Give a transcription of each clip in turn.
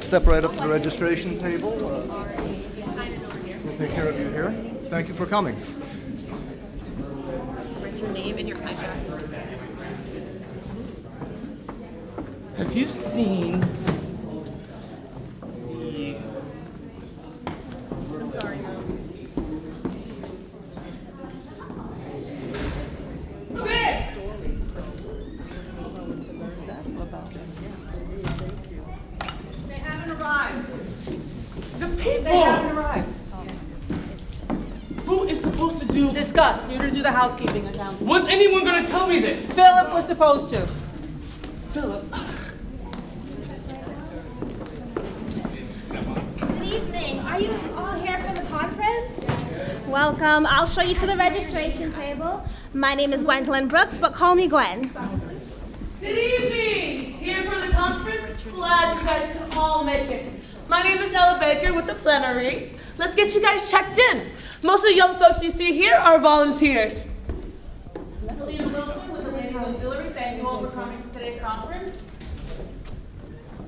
step right up to the registration table. We'll take care of you here. Thank you for coming. Write your name and your address. Have you seen I'm sorry. They haven't arrived. the people? They haven't arrived. Who is supposed to do this? Discuss. You're to do the housekeeping accounts. Was anyone going to tell me this? Philip was supposed to. Philip. Good evening. Are you all here for the conference? Welcome. I'll show you to the registration table. My name is Gwendolyn Brooks, but call me Gwen. Good evening! Here for the conference? Glad you guys could all make it. My name is Ella Baker with the plenary. Let's get you guys checked in. Most of the young folks you see here are volunteers. Leader Wilson with the Ladies Auxiliary. Thank you all for coming to today's conference.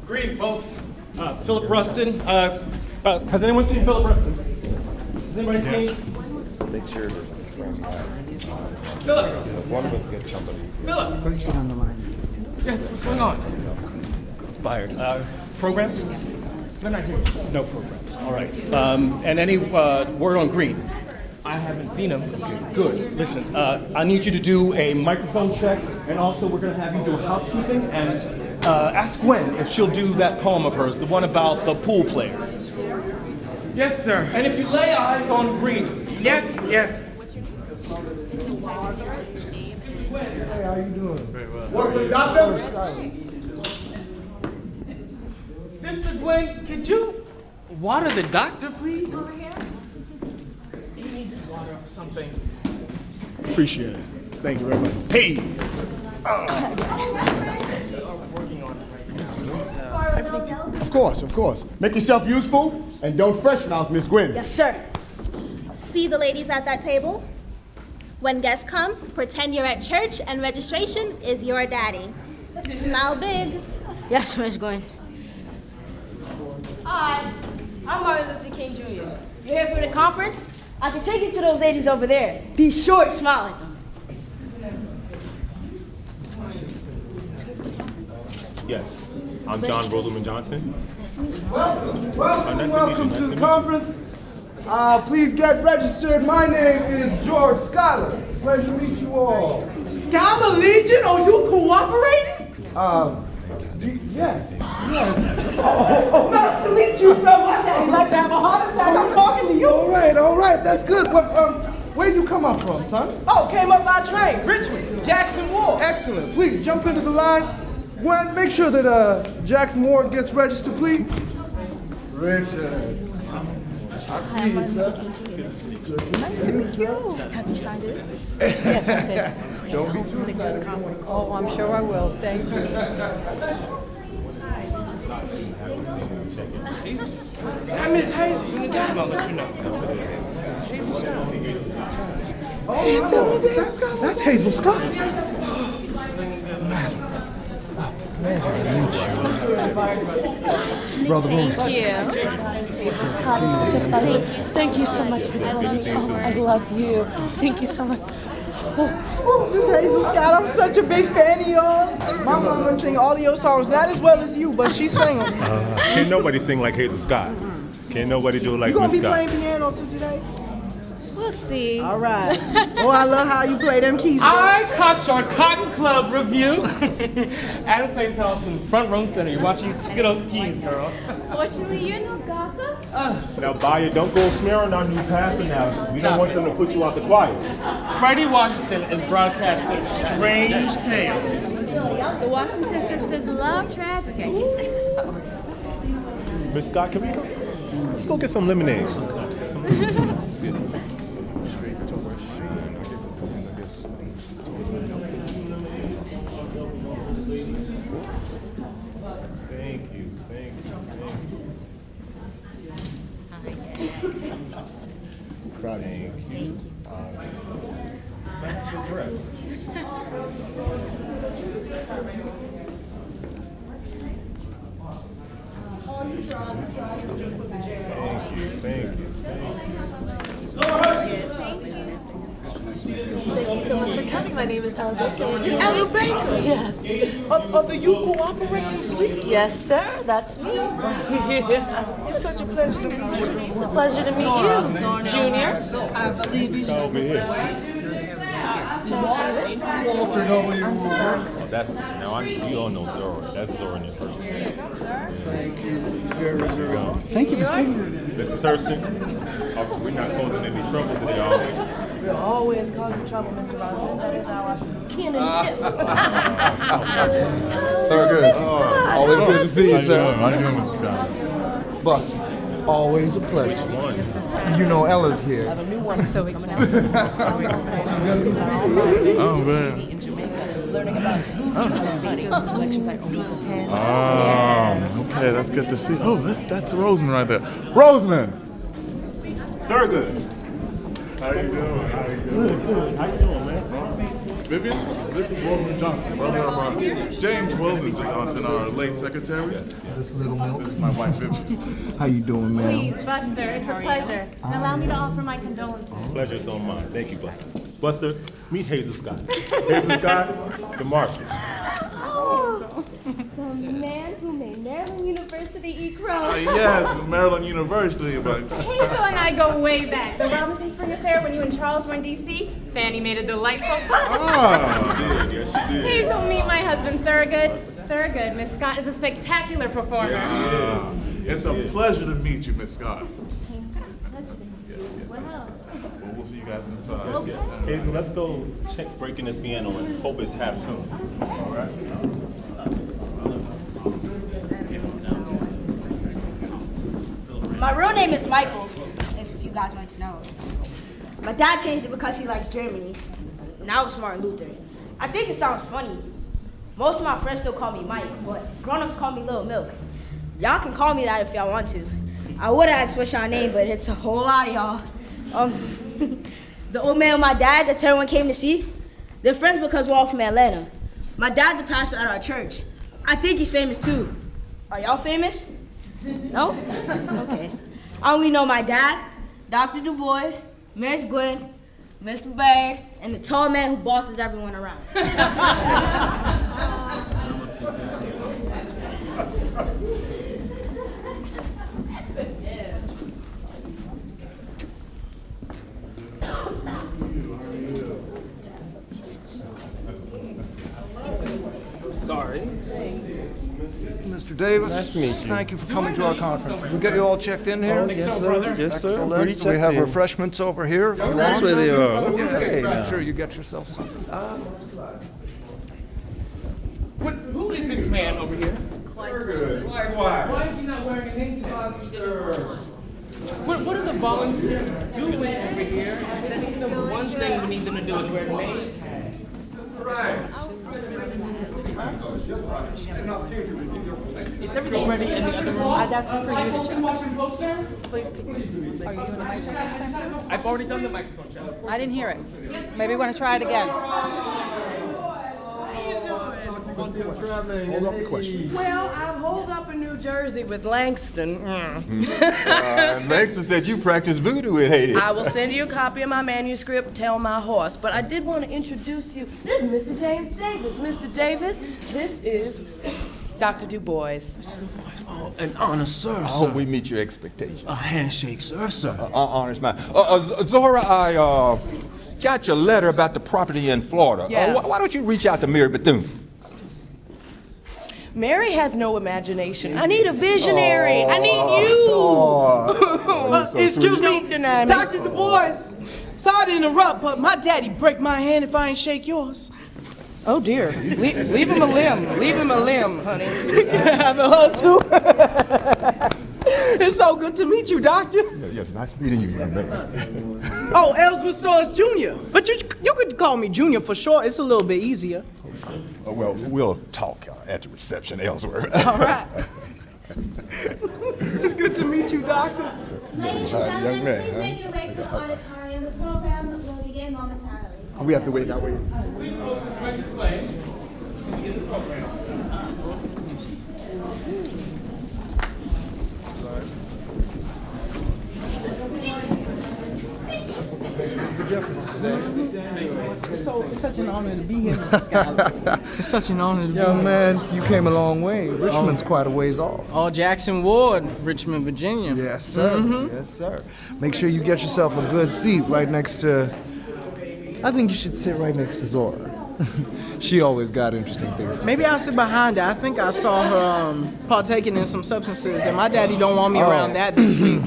Greeting, folks. Philip Rustin. Has anyone seen Philip Rustin? Has anybody seen? Make sure to swing by. Philip. One of us gets somebody. Philip. Put it on the line. Yes, what's going on? Fired. Programs? They're not here. No programs. All right. And any word on Green? I haven't seen him. Good. Listen, I need you to do a microphone check, and also we're going to have you do housekeeping, and ask Gwen if she'll do that poem of hers, the one about the pool player. Yes, sir. And if you lay eyes on Green. Yes, yes. Hey, how you doing? Very well. Work with the doctor? Sister Gwen, could you water the doctor, please? He needs water or something. Appreciate it. Thank you very much. Hey! We are working on it right now. Just, Of course. Make yourself useful, and don't freshen out, Miss Gwen. Yes, sir. See the ladies at that table? When guests come, pretend you're at church and registration is your daddy. Smile big. Yes, Miss Gwen. Hi, I'm Martin Luther King Jr. You're here for the conference? I can take you to those ladies over there. Be sure to smile at them. Yes. I'm John Roselman Johnson. Welcome Nice to meet you. to the conference. Please get registered. My name is George Schuyler. Pleasure to meet you all. Scholar Legion, are you cooperating? Yes. Nice to meet you, sir. My daddy'd like to have a heart attack. I'm talking to you. All right. That's good. Well, where you come up from, son? Oh, came up by train. Richmond, Jackson Ward. Excellent. Please jump into the line. Gwen, make sure that Jackson Ward gets registered, please. Richard. I see you, sir. Nice to meet you. Have you signed it? Yes, I did. Don't be too excited. Oh, I'm sure I will. Thank you. I miss Hazel. I'll let you know. That's Hazel Scott. Brother Boone. Thank you so much for coming. Oh, I love you. Thank you so much. Oh, Miss Hazel Scott, I'm such a big fan of yours. My mama sing all of your songs, not as well as you, but she sang them. Can't nobody sing like Hazel Scott. Can't nobody do it like You gonna Miss be Scott. playing piano too today? We'll see. All right. Oh, I love how you play them keys. I caught your Cotton Club review. Adam St. Thompson, front row center. You're watching you take those keys, girl. Fortunately, you're no gossip. Now, Bois, don't go smearing our new pastor now. We don't want them to put you out the choir. Freddie Washington is broadcasting Strange Tales. The Washington sisters love tragedy. Miss Scott, can we go? Let's go get some lemonade. Thank you. Proud of you. Match your dress. Thank you. Thank you so much for coming. My name is Ella Baker. Ella Baker? Yes. Of the Youth Cooperating League? Yes, sir. That's me. It's such a pleasure to meet you. It's a pleasure to meet you, Junior. I believe you should. Over here. Walter W. That's now you all know Zora. That's Zora Neale Hurston. Thank you very much. Thank you for speaking. Mrs. Hurston. We're not causing any trouble today, are we? We're always causing trouble, Mr. Rosman. That is our kin and kith. Thurgood. Always good to see you, sir. How you doing, Mr. Scott? Buster. Always a pleasure. Which one? You know Ella's here. I have a new one, so excited. Oh, man. In Jamaica, learning about speakers, lectures I always attend. Okay, that's good to see. Oh, that's Roseman right there. Roseman! Thurgood. How you doing? How you doing? How you doing, man? Vivian, this is Roseman Johnson, brother of James Weldon Johnson, our late secretary. This little milk. This is my wife, Vivian. How you doing, ma'am? Please, Buster, it's a pleasure. And allow me to offer my condolences. Pleasure's all mine. Thank you, Buster. Buster, meet Hazel Scott. Hazel Scott, the Marshalls. Oh, the man who made Maryland University eat crow. Yes, Maryland University, but Hazel and I go way back. The Robinson Spring Affair when you and Charles were in D.C. Fanny made a delightful ah, yes, she did. Hazel, meet my husband, Thurgood. Thurgood, Miss Scott is a spectacular performer. Yeah. It's a pleasure to meet you, Miss Scott. Well, We'll see you guys inside. Hazel, let's go check breaking this piano and hope it's half tune. All right. My real name is Michael, if you guys want to know. My dad changed it because he likes Germany. Now it's Martin Luther. I think it sounds funny. Most of my friends still call me Mike, but grown-ups call me Little Milk. Y'all can call me that if y'all want to. I would have asked what's your name, but it's a whole lot of y'all. The old man and my dad that everyone came to see, they're friends because we're all from Atlanta. My dad's a pastor at our church. I think he's famous too. Are y'all famous? No? Okay. I only know my dad, Dr. Du Bois, Miss Gwen, Mr. Baird, and the tall man who bosses everyone around. Sorry. Mr. Davis. Nice to meet you. Thank you for coming to our conference. We get you all checked in here? Yes, sir, brother. Yes, sir. Excellent. Pretty We checked have in. refreshments over here. That's where they are. Okay. Make sure you get yourself something. Who is this man over here? Good. Likewise. Why is he not wearing a name tag? What are the volunteers doing over here? I think the one thing we need them to do is wear name tags. Right. Is everything ready in the other room? That's for you to Thompson, Washington Post, sir? Please, are you doing the mic check? I've already done the microphone check. I didn't hear it. Maybe we want to try it again. Hold up the question. Well, I'm holed up in New Jersey with Langston. Langston said you practice voodoo in Haiti. I will send you a copy of my manuscript, Tell My Horse. But I did want to introduce you. This is Mr. James Davis. Mr. Davis, this is Dr. Du Bois. Oh, an honor, sir. I hope we meet your expectations. A handshake, sir. Honor's mine. Zora, I got your letter about the property in Florida. Yes. Why don't you reach out to Mary Bethune? Mary has no imagination. I need a visionary. I need you. Excuse me, Don't deny me. Dr. Du Bois. Sorry to interrupt, but my daddy break my hand if I ain't shake yours. Oh dear. Leave him a limb. Leave him a limb, honey. Have a hug too. It's so good to meet you, Doctor. Yes, nice meeting you, man. Oh, Ellsworth Stores Jr. But you could call me Junior for short. It's a little bit easier. Well, we'll talk at the reception elsewhere. All right. It's good to meet you, Doctor. Ladies and gentlemen, please make your way to the auditorium. The program will begin momentarily. We have to wait that way. Please, folks, just right this way. Begin the program. today. It's such an honor to be here, Mr. Schuyler. It's such an honor to be here. Young man, you came a long way. Richmond's quite a ways off. Oh, Jackson Ward, Richmond, Virginia. Yes, sir. Yes, sir. Make sure you get yourself a good seat right next to... I think you should sit right next to Zora. She always got interesting things to Maybe say. I'll sit behind her. I think I saw her partaking in some substances, and my daddy don't want me around that this week.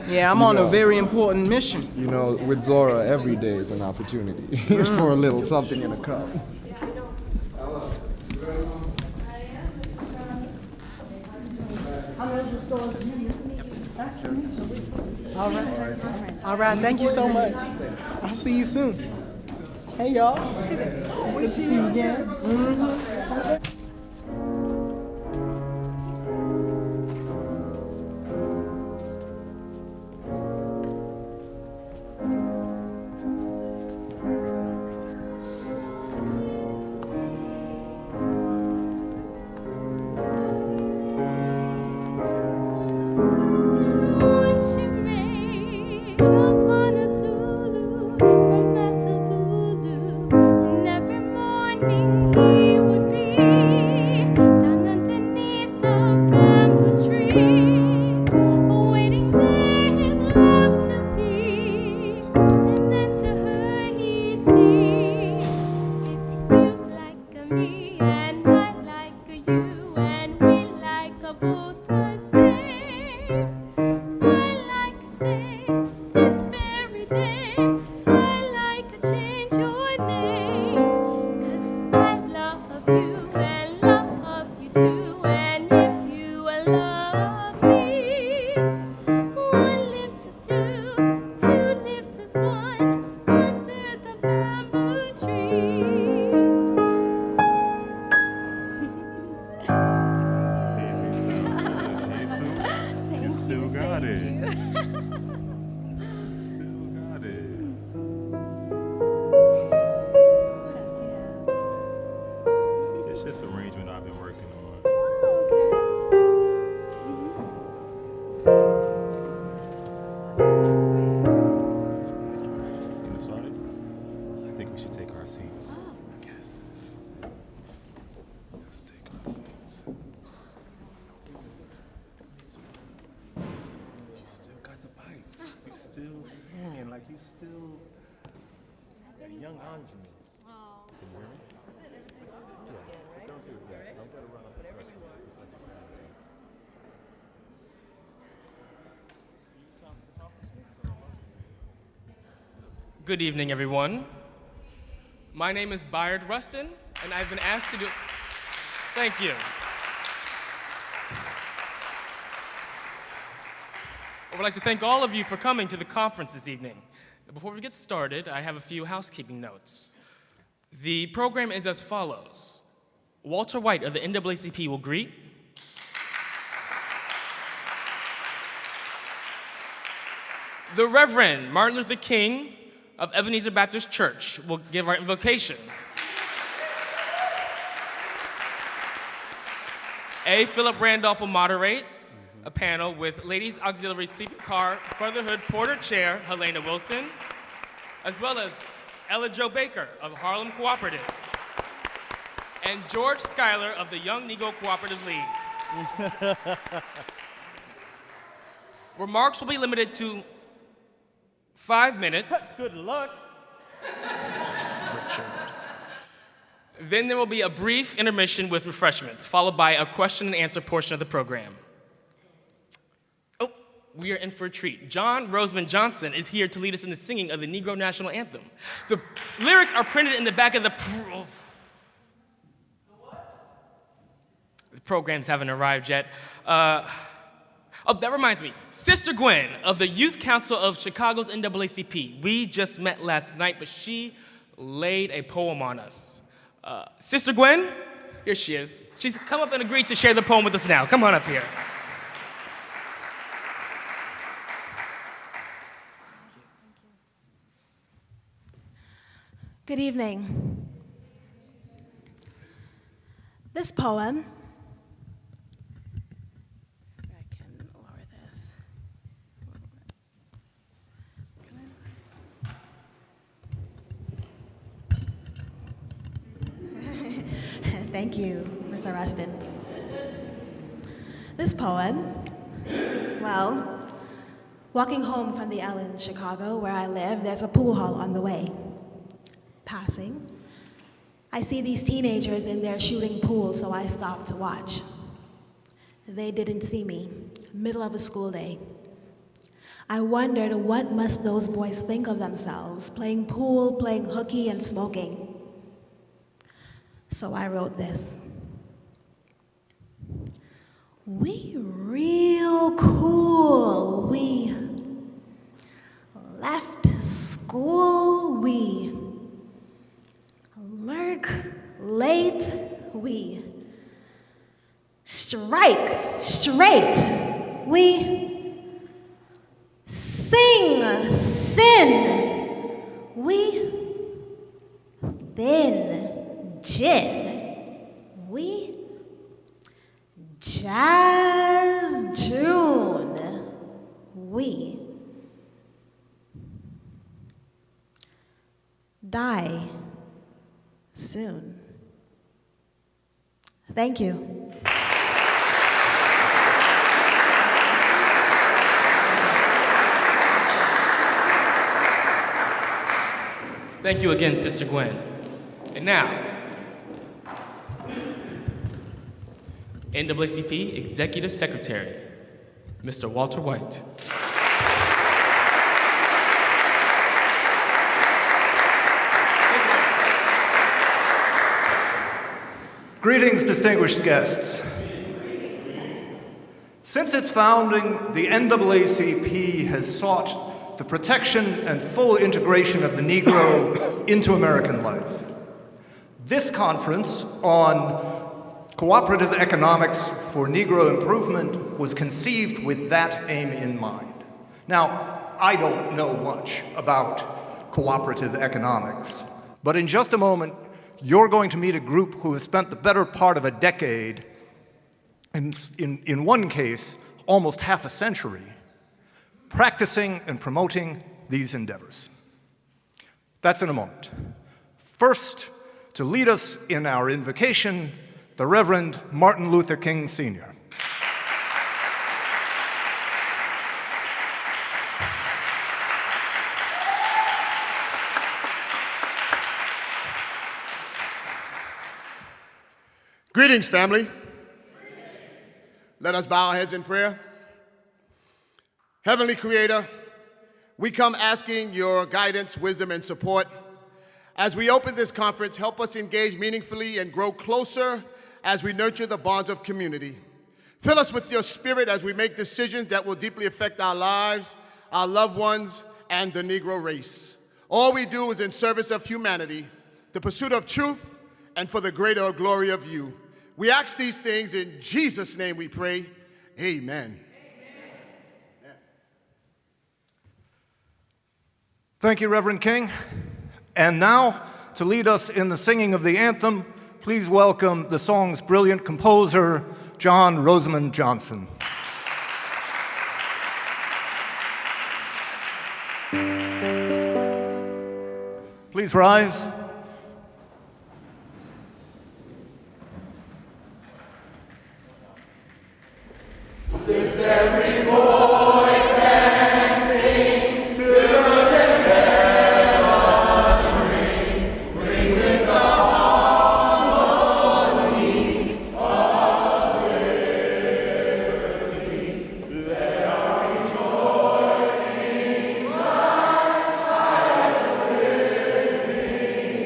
Yeah, I'm on a very important mission. You know, with Zora, every day is an opportunity for a little something in a cup. All right, thank you so much. I'll see you soon. Hey, y'all. Good to see you again. Good evening, everyone. My name is Bayard Rustin, and I've been asked to do... Thank you. I would like to thank all of you for coming to the conference this evening. Before we get started, I have a few housekeeping notes. The program is as follows. Walter White of the NAACP will greet. The Reverend Martin Luther King of Ebenezer Baptist Church will give our invocation. A. Philip Randolph will moderate a panel with Ladies Auxiliary Sleeping Car Brotherhood Porter Chair Helena Wilson, as well as Ella Jo Baker of Harlem Cooperatives, and George Schuyler of the Young Negro Cooperative Leagues. Remarks will be limited to 5 minutes. Good luck. Richard. Then there will be a brief intermission with refreshments, followed by a question and answer portion of the program. Oh, we are in for a treat. John Roseman Johnson is here to lead us in the singing of the Negro National Anthem. The lyrics are printed in the back of the programs haven't arrived yet. Oh, that reminds me. Sister Gwen of the Youth Council of Chicago's NAACP. We just met last night, but she laid a poem on us. Sister Gwen, here she is. She's come up and agreed to share the poem with us now. Come on up here. Good evening. This poem, I can lower this. Thank you, Mr. Rustin. This poem, well, walking home from the L in Chicago, where I live, there's a pool hall on the way. Passing, I see these teenagers in there shooting pool, so I stop to watch. They didn't see me, middle of a school day. I wondered, what must those boys think of themselves, playing pool, playing hooky, and smoking? So I wrote this. We real cool, we left school, we lurk late, we strike straight, we sing sin, we thin gin, we jazz June, we die soon. Thank you. Thank you again, Sister Gwen. And now, NAACP Executive Secretary, Mr. Walter White. Greetings, distinguished guests. Since its founding, the NAACP has sought the protection and full integration of the Negro into American life. This conference on cooperative economics for Negro improvement was conceived with that aim in mind. Now, I don't know much about cooperative economics, but in just a moment, you're going to meet a group who has spent the better part of a decade, in one case, almost half a century, practicing and promoting these endeavors. That's in a moment. First, to lead us in our invocation, the Reverend Martin Luther King, Sr. Greetings, family. Let us bow our heads in prayer. Heavenly Creator, we come asking your guidance, wisdom, and support. As we open this conference, help us engage meaningfully and grow closer as we nurture the bonds of community. Fill us with your spirit as we make decisions that will deeply affect our lives, our loved ones, and the Negro race. All we do is in service of humanity, the pursuit of truth, and for the greater glory of you. We ask these things in Jesus' name we pray. Amen. Thank you, Reverend King. And now, to lead us in the singing of the anthem, please welcome the song's brilliant composer, John Rosamond Johnson. Please rise. Lift every voice and sing to the heaven ring with the harmony of liberty. Let our rejoicing rise as the listening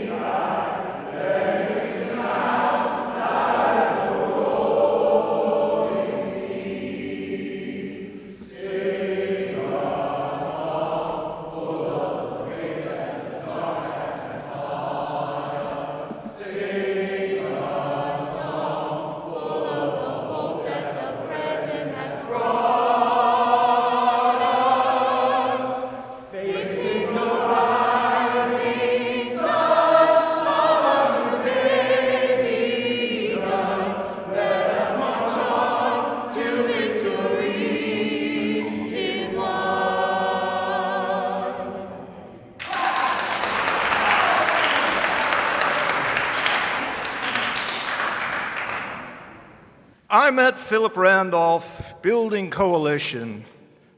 I met Philip Randolph building coalition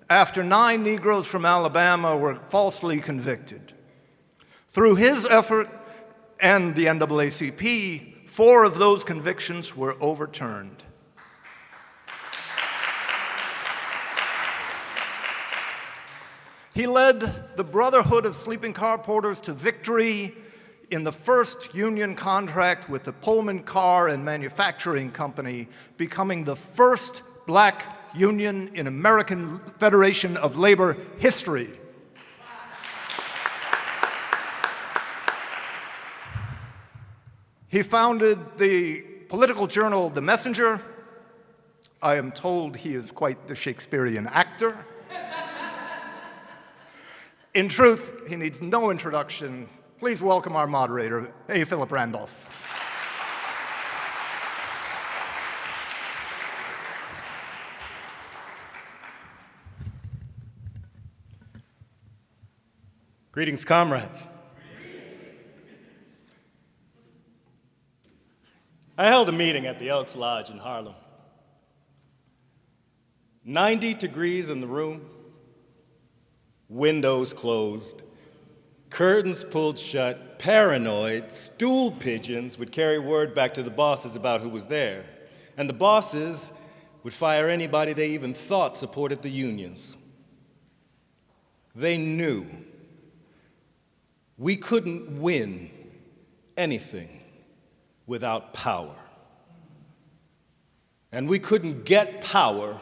after 9 Negroes from Alabama were falsely convicted. Through his effort and the NAACP, 4 of those convictions were overturned. He led the Brotherhood of Sleeping Car Porters to victory in the first union contract with the Pullman Car and Manufacturing Company, becoming the first black union in American Federation of Labor history. He founded the political journal The Messenger. I am told he is quite the Shakespearean actor. In truth, he needs no introduction. Please welcome our moderator, A. Philip Randolph. Greetings, comrades. I held a meeting at the Elks Lodge in Harlem. 90 degrees in the room, windows closed, curtains pulled shut, paranoid, stool pigeons would carry word back to the bosses about who was there. And the bosses would fire anybody they even thought supported the unions. They knew we couldn't win anything without power. And we couldn't get power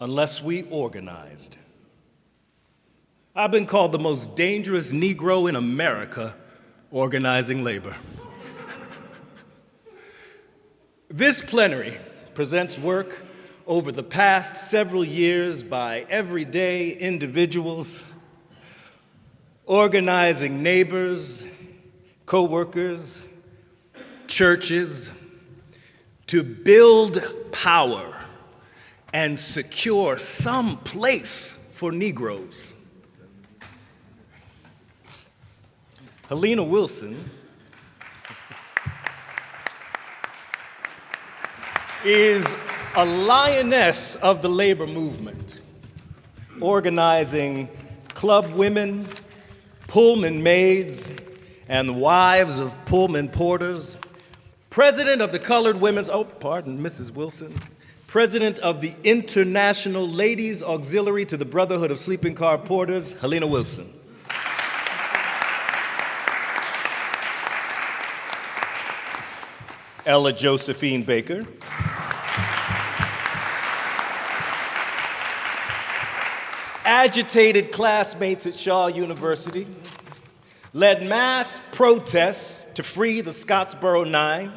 unless we organized. I've been called the most dangerous Negro in America organizing labor. This plenary presents work over the past several years by everyday individuals, organizing neighbors, co-workers, churches, to build power and secure some place for Negroes. Helena Wilson is a lioness of the labor movement, organizing club women, Pullman maids, and wives of Pullman porters, president of the Colored Women's, Mrs. Wilson, president of the International Ladies Auxiliary to the Brotherhood of Sleeping Car Porters, Helena Wilson. Ella Josephine Baker. Agitated classmates at Shaw University, led mass protests to free the Scottsboro Nine,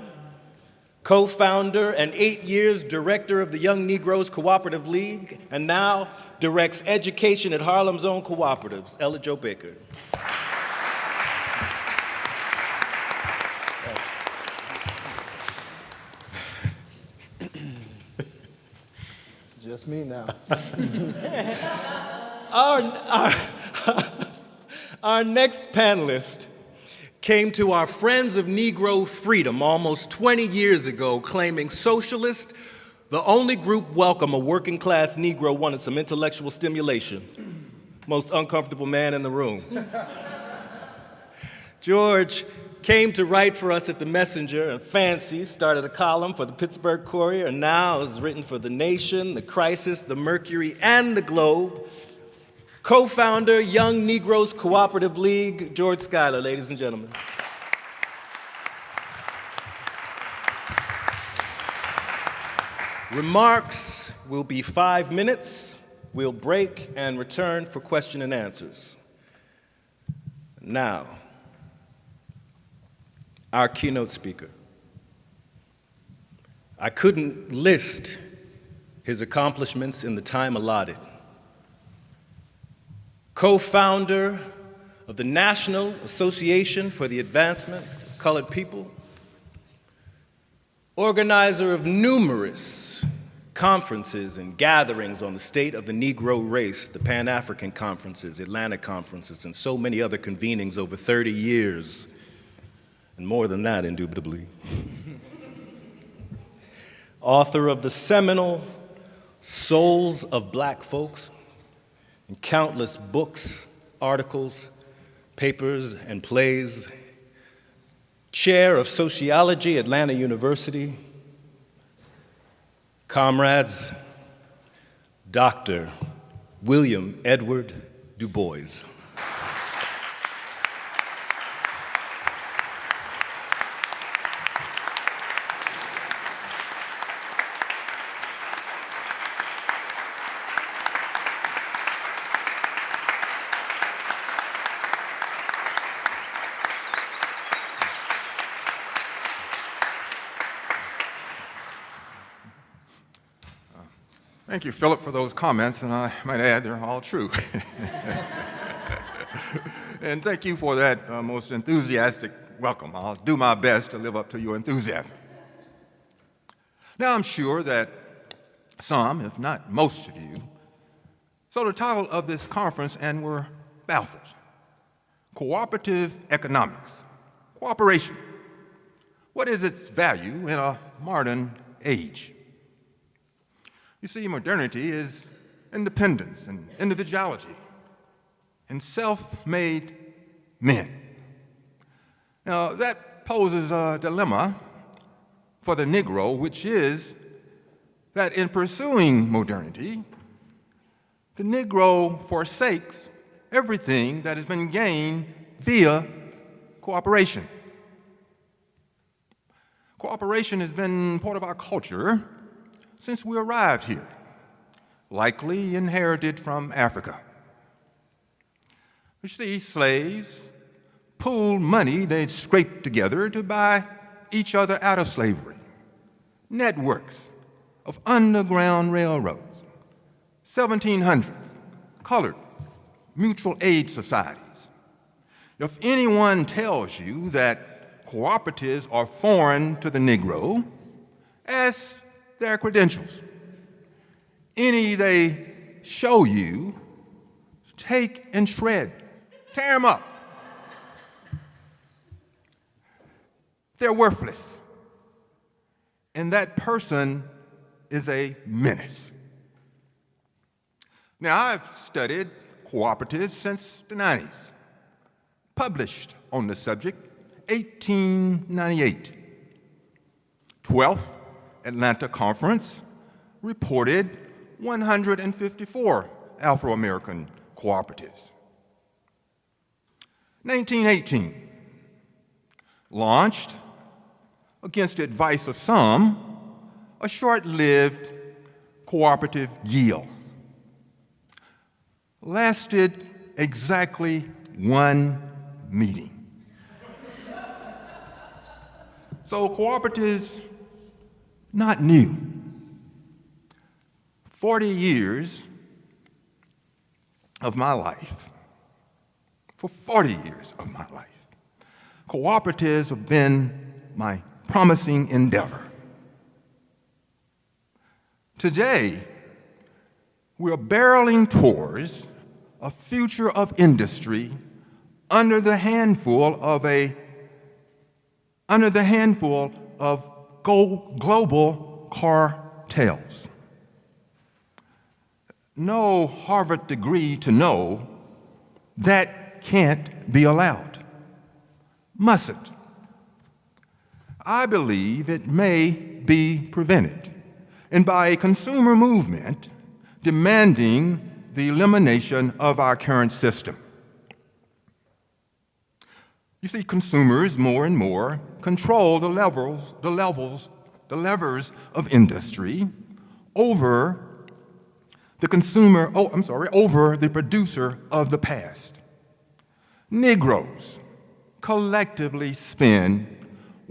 co-founder and 8 years director of the Young Negroes Cooperative League, and now directs education at Harlem's own cooperatives, Ella Jo Baker. It's just me now. Our next panelist came to our Friends of Negro Freedom almost 20 years ago, claiming socialist, the only group welcome a working class Negro wanted some intellectual stimulation. Most uncomfortable man in the room. George came to write for us at The Messenger and Fancy, started a column for the Pittsburgh Courier, and now has written for The Nation, The Crisis, The Mercury, and The Globe. Co-founder, Young Negroes Cooperative League, George Schuyler, ladies and gentlemen. Remarks will be 5 minutes. We'll break and return for question and answers. Now, our keynote speaker. I couldn't list his accomplishments in the time allotted. Co-founder of the National Association for the Advancement of Colored People, organizer of numerous conferences and gatherings on the state of the Negro race, the Pan-African conferences, Atlanta conferences, and so many other convenings over 30 years, and more than that, indubitably. author of the seminal Souls of Black Folks, and countless books, articles, papers, and plays, chair of sociology at Atlanta University. Comrades, Dr. William Edward Du Bois. Thank you, Philip, for those comments, and I might add they're all true. And thank you for that most enthusiastic welcome. I'll do my best to live up to your enthusiasm. Now, I'm sure that some, if not most of you, saw the title of this conference and were baffled. Cooperative Economics, Cooperation. What is its value in a modern age? You see, modernity is independence and individuality and self-made men. Now, that poses a dilemma for the Negro, which is that in pursuing modernity, the Negro forsakes everything that has been gained via cooperation. Cooperation has been part of our culture since we arrived here, likely inherited from Africa. You see, slaves pooled money they'd scraped together to buy each other out of slavery. Networks of underground railroads, 1700s, colored mutual aid societies. If anyone tells you that cooperatives are foreign to the Negro, ask their credentials. Any they show you, take and shred, tear them up. They're worthless. And that person is a menace. Now, I've studied cooperatives since the 90s, published on the subject 1898. 12th Atlanta Conference reported 154 Afro-American cooperatives. 1918, launched, against the advice of some, a short-lived cooperative yield. Lasted exactly one meeting. So cooperatives, not new. 40 years of my life, for 40 years of my life, cooperatives have been my promising endeavor. Today, we're barreling towards a future of industry under the handful of global cartels. No Harvard degree to know that can't be allowed. Mustn't. I believe it may be prevented, and by a consumer movement demanding the elimination of our current system. You see, consumers more and more control the levers of industry over over the producer of the past. Negroes collectively spend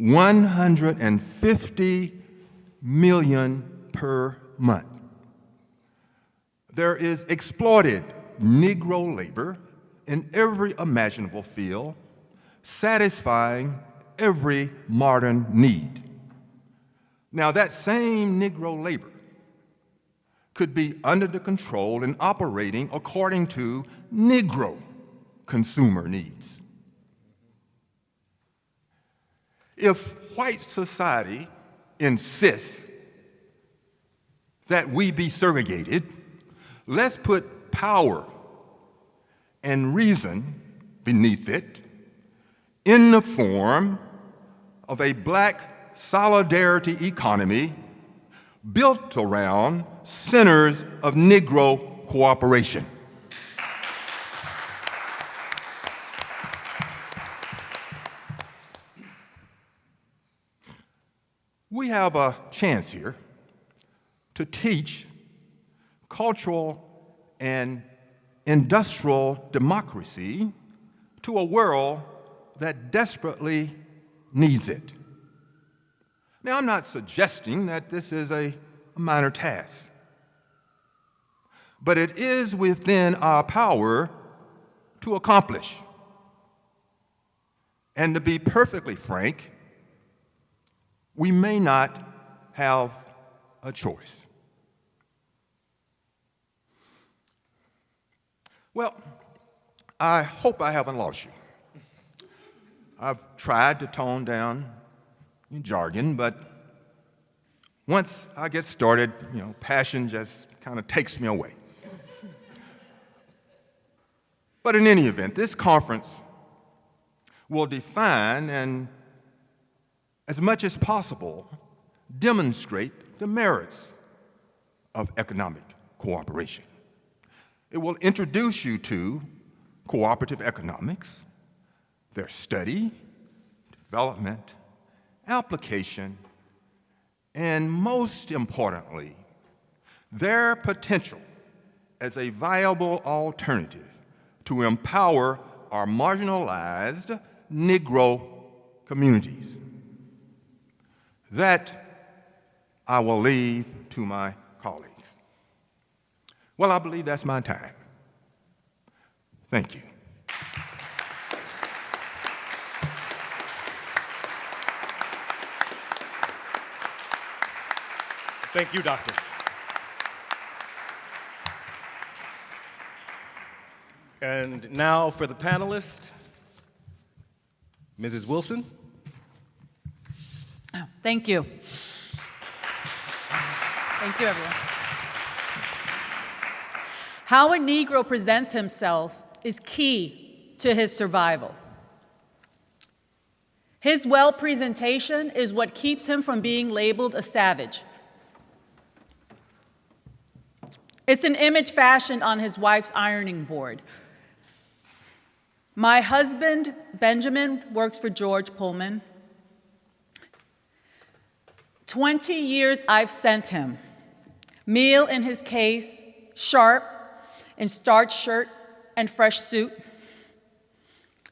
$150 million per month. There is exploited Negro labor in every imaginable field, satisfying every modern need. Now, that same Negro labor could be under the control and operating according to Negro consumer needs. If white society insists that we be segregated, let's put power and reason beneath it in the form of a black solidarity economy built around centers of Negro cooperation. We have a chance here to teach cultural and industrial democracy to a world that desperately needs it. Now, I'm not suggesting that this is a minor task, but it is within our power to accomplish. And to be perfectly frank, we may not have a choice. Well, I hope I haven't lost you. I've tried to tone down jargon, but once I get started, passion just kind of takes me away. But in any event, this conference will define and, as much as possible, demonstrate the merits of economic cooperation. It will introduce you to cooperative economics, their study, development, application, and most importantly, their potential as a viable alternative to empower our marginalized Negro communities. That I will leave to my colleagues. Well, I believe that's my time. Thank you. Thank you, Doctor. And now for the panelists, Mrs. Wilson. Thank you. Thank you, everyone. How a Negro presents himself is key to his survival. His well presentation is what keeps him from being labeled a savage. It's an image fashioned on his wife's ironing board. My husband, Benjamin, works for George Pullman. 20 years I've sent him. Meal in his case, sharp, in starched shirt and fresh suit.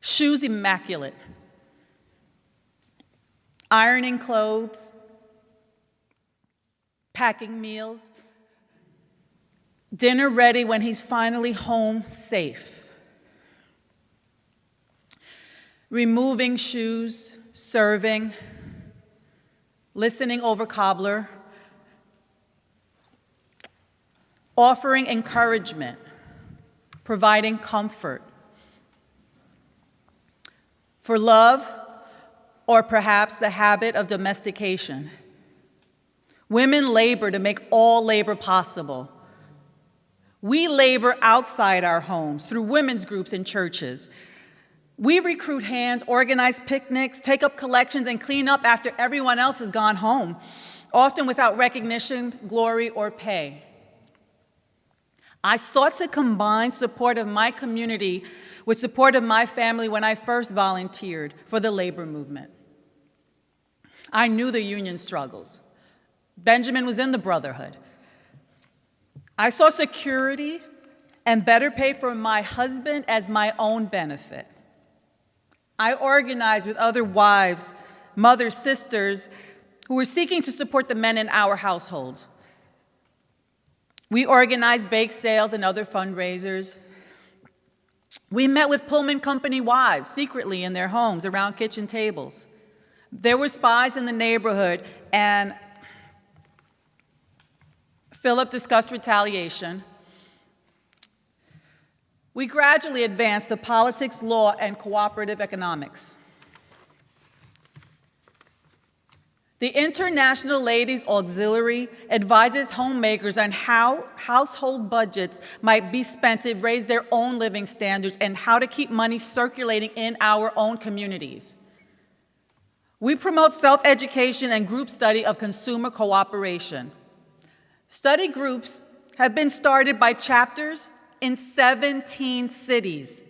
Shoes immaculate. Ironing clothes. Packing meals. Dinner ready when he's finally home safe. Removing shoes, serving, listening over cobbler, offering encouragement, providing comfort. For love, or perhaps the habit of domestication. Women labor to make all labor possible. We labor outside our homes through women's groups and churches. We recruit hands, organize picnics, take up collections, and clean up after everyone else has gone home, often without recognition, glory, or pay. I sought to combine support of my community with support of my family when I first volunteered for the labor movement. I knew the union struggles. Benjamin was in the Brotherhood. I saw security and better pay for my husband as my own benefit. I organized with other wives, mothers, sisters, who were seeking to support the men in our households. We organized bake sales and other fundraisers. We met with Pullman Company wives secretly in their homes around kitchen tables. There were spies in the neighborhood, and Philip discussed retaliation. We gradually advanced to politics, law, and cooperative economics. The International Ladies Auxiliary advises homemakers on how household budgets might be spent to raise their own living standards and how to keep money circulating in our own communities. We promote self-education and group study of consumer cooperation. Study groups have been started by chapters in 17 cities,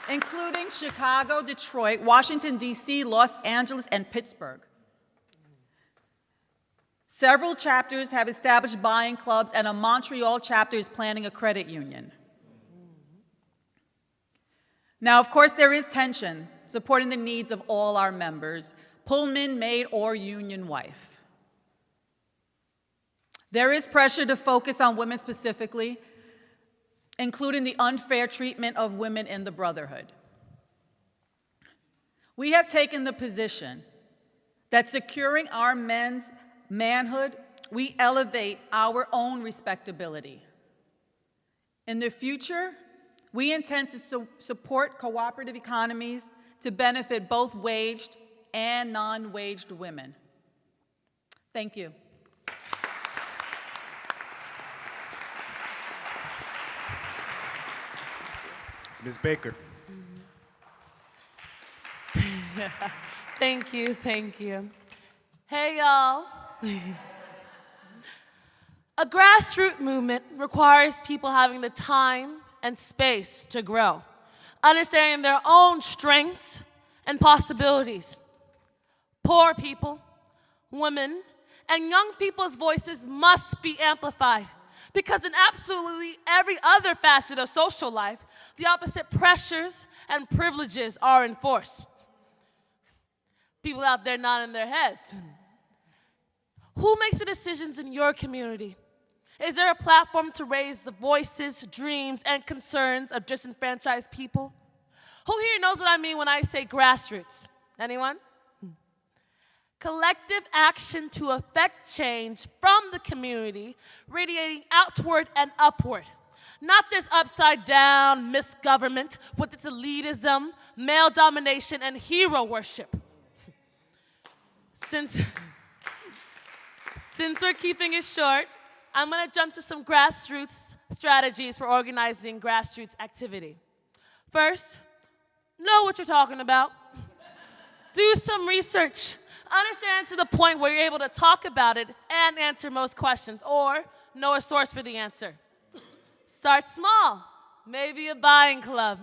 including Chicago, Detroit, Washington, D.C., Los Angeles, and Pittsburgh. Several chapters have established buying clubs, and a Montreal chapter is planning a credit union. Now, of course, there is tension supporting the needs of all our members, Pullman, maid, or union wife. There is pressure to focus on women specifically, including the unfair treatment of women in the Brotherhood. We have taken the position that securing our men's manhood, we elevate our own respectability. In the future, we intend to support cooperative economies to benefit both waged and non-waged women. Thank you. Ms. Baker. Thank you, thank you. Hey, y'all. A grassroots movement requires people having the time and space to grow, understanding their own strengths and possibilities. Poor people, women, and young people's voices must be amplified because in absolutely every other facet of social life, the opposite pressures and privileges are enforced. People out there nodding their heads. Who makes the decisions in your community? Is there a platform to raise the voices, dreams, and concerns of disenfranchised people? Who here knows what I mean when I say grassroots? Anyone? Collective action to affect change from the community, radiating outward and upward. Not this upside-down misgovernment with its elitism, male domination, and hero worship. Since we're keeping it short, I'm going to jump to some grassroots strategies for organizing grassroots activity. First, know what you're talking about. Do some research. Understand to the point where you're able to talk about it and answer most questions, or know a source for the answer. Start small, maybe a buying club.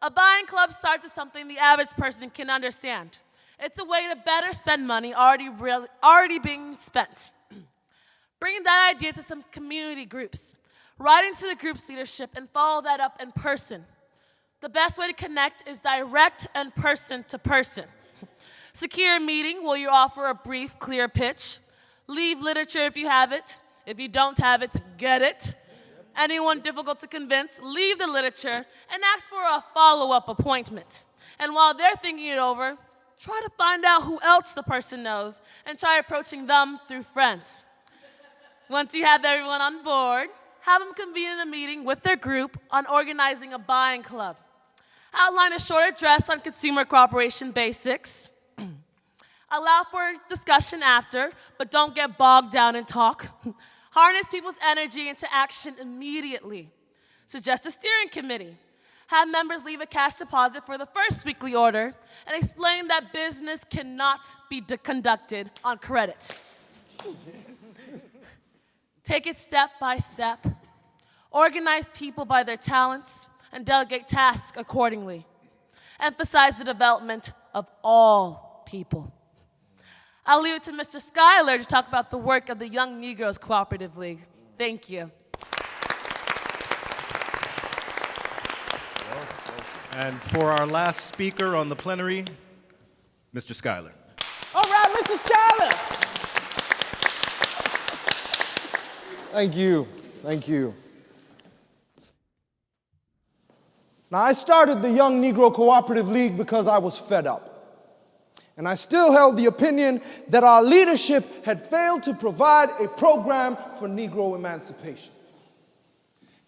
A buying club starts with something the average person can understand. It's a way to better spend money already being spent. Bring that idea to some community groups. Write into the group's leadership and follow that up in person. The best way to connect is direct and person to person. Secure a meeting where you offer a brief, clear pitch. Leave literature if you have it. If you don't have it, get it. Anyone difficult to convince, leave the literature and ask for a follow-up appointment. And while they're thinking it over, try to find out who else the person knows and try approaching them through friends. Once you have everyone on board, have them convene in a meeting with their group on organizing a buying club. Outline a short address on consumer cooperation basics. Allow for discussion after, but don't get bogged down in talk. Harness people's energy into action immediately. Suggest a steering committee. Have members leave a cash deposit for the first weekly order and explain that business cannot be conducted on credit. Take it step by step. Organize people by their talents and delegate tasks accordingly. Emphasize the development of all people. I'll leave it to Mr. Schuyler to talk about the work of the Young Negroes Cooperative League. Thank you. And for our last speaker on the plenary, Mr. Schuyler. All right, Mr. Schuyler. Thank you. Thank you. Now, I started the Young Negro Cooperative League because I was fed up. And I still held the opinion that our leadership had failed to provide a program for Negro emancipation.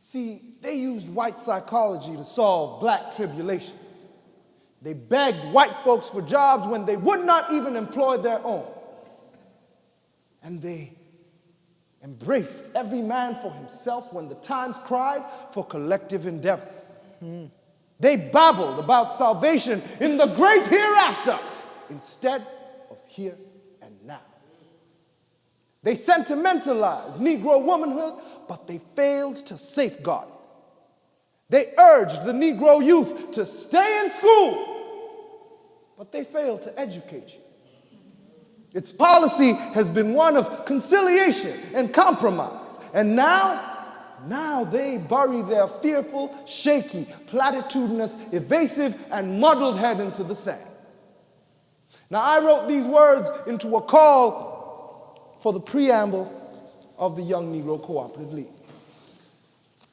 See, they used white psychology to solve black tribulations. They begged white folks for jobs when they would not even employ their own. And they embraced every man for himself when the times cried for collective endeavor. They babbled about salvation in the great hereafter instead of here and now. They sentimentalized Negro womanhood, but they failed to safeguard it. They urged the Negro youth to stay in school, but they failed to educate you. Its policy has been one of conciliation and compromise. And now they bury their fearful, shaky, platitudinous, evasive, and muddled head into the sand. Now, I wrote these words into a call for the preamble of the Young Negro Cooperative League.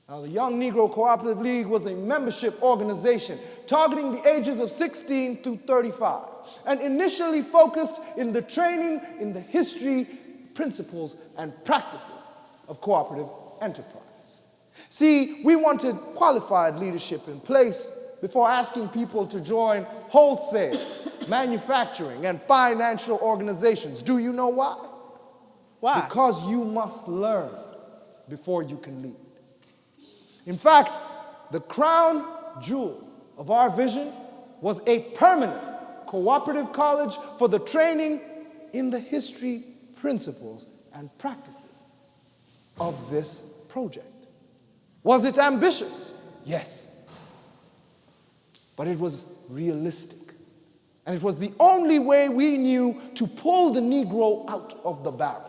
Now, the Young Negro Cooperative League was a membership organization targeting the ages of 16 through 35, and initially focused in the training in the history, principles, and practices of cooperative enterprise. See, we wanted qualified leadership in place before asking people to join wholesale, manufacturing, and financial organizations. Do you know why? Why? Because you must learn before you can lead. In fact, the crown jewel of our vision was a permanent cooperative college for the training in the history, principles, and practices of this project. Was it ambitious? Yes. But it was realistic. And it was the only way we knew to pull the Negro out of the barrel.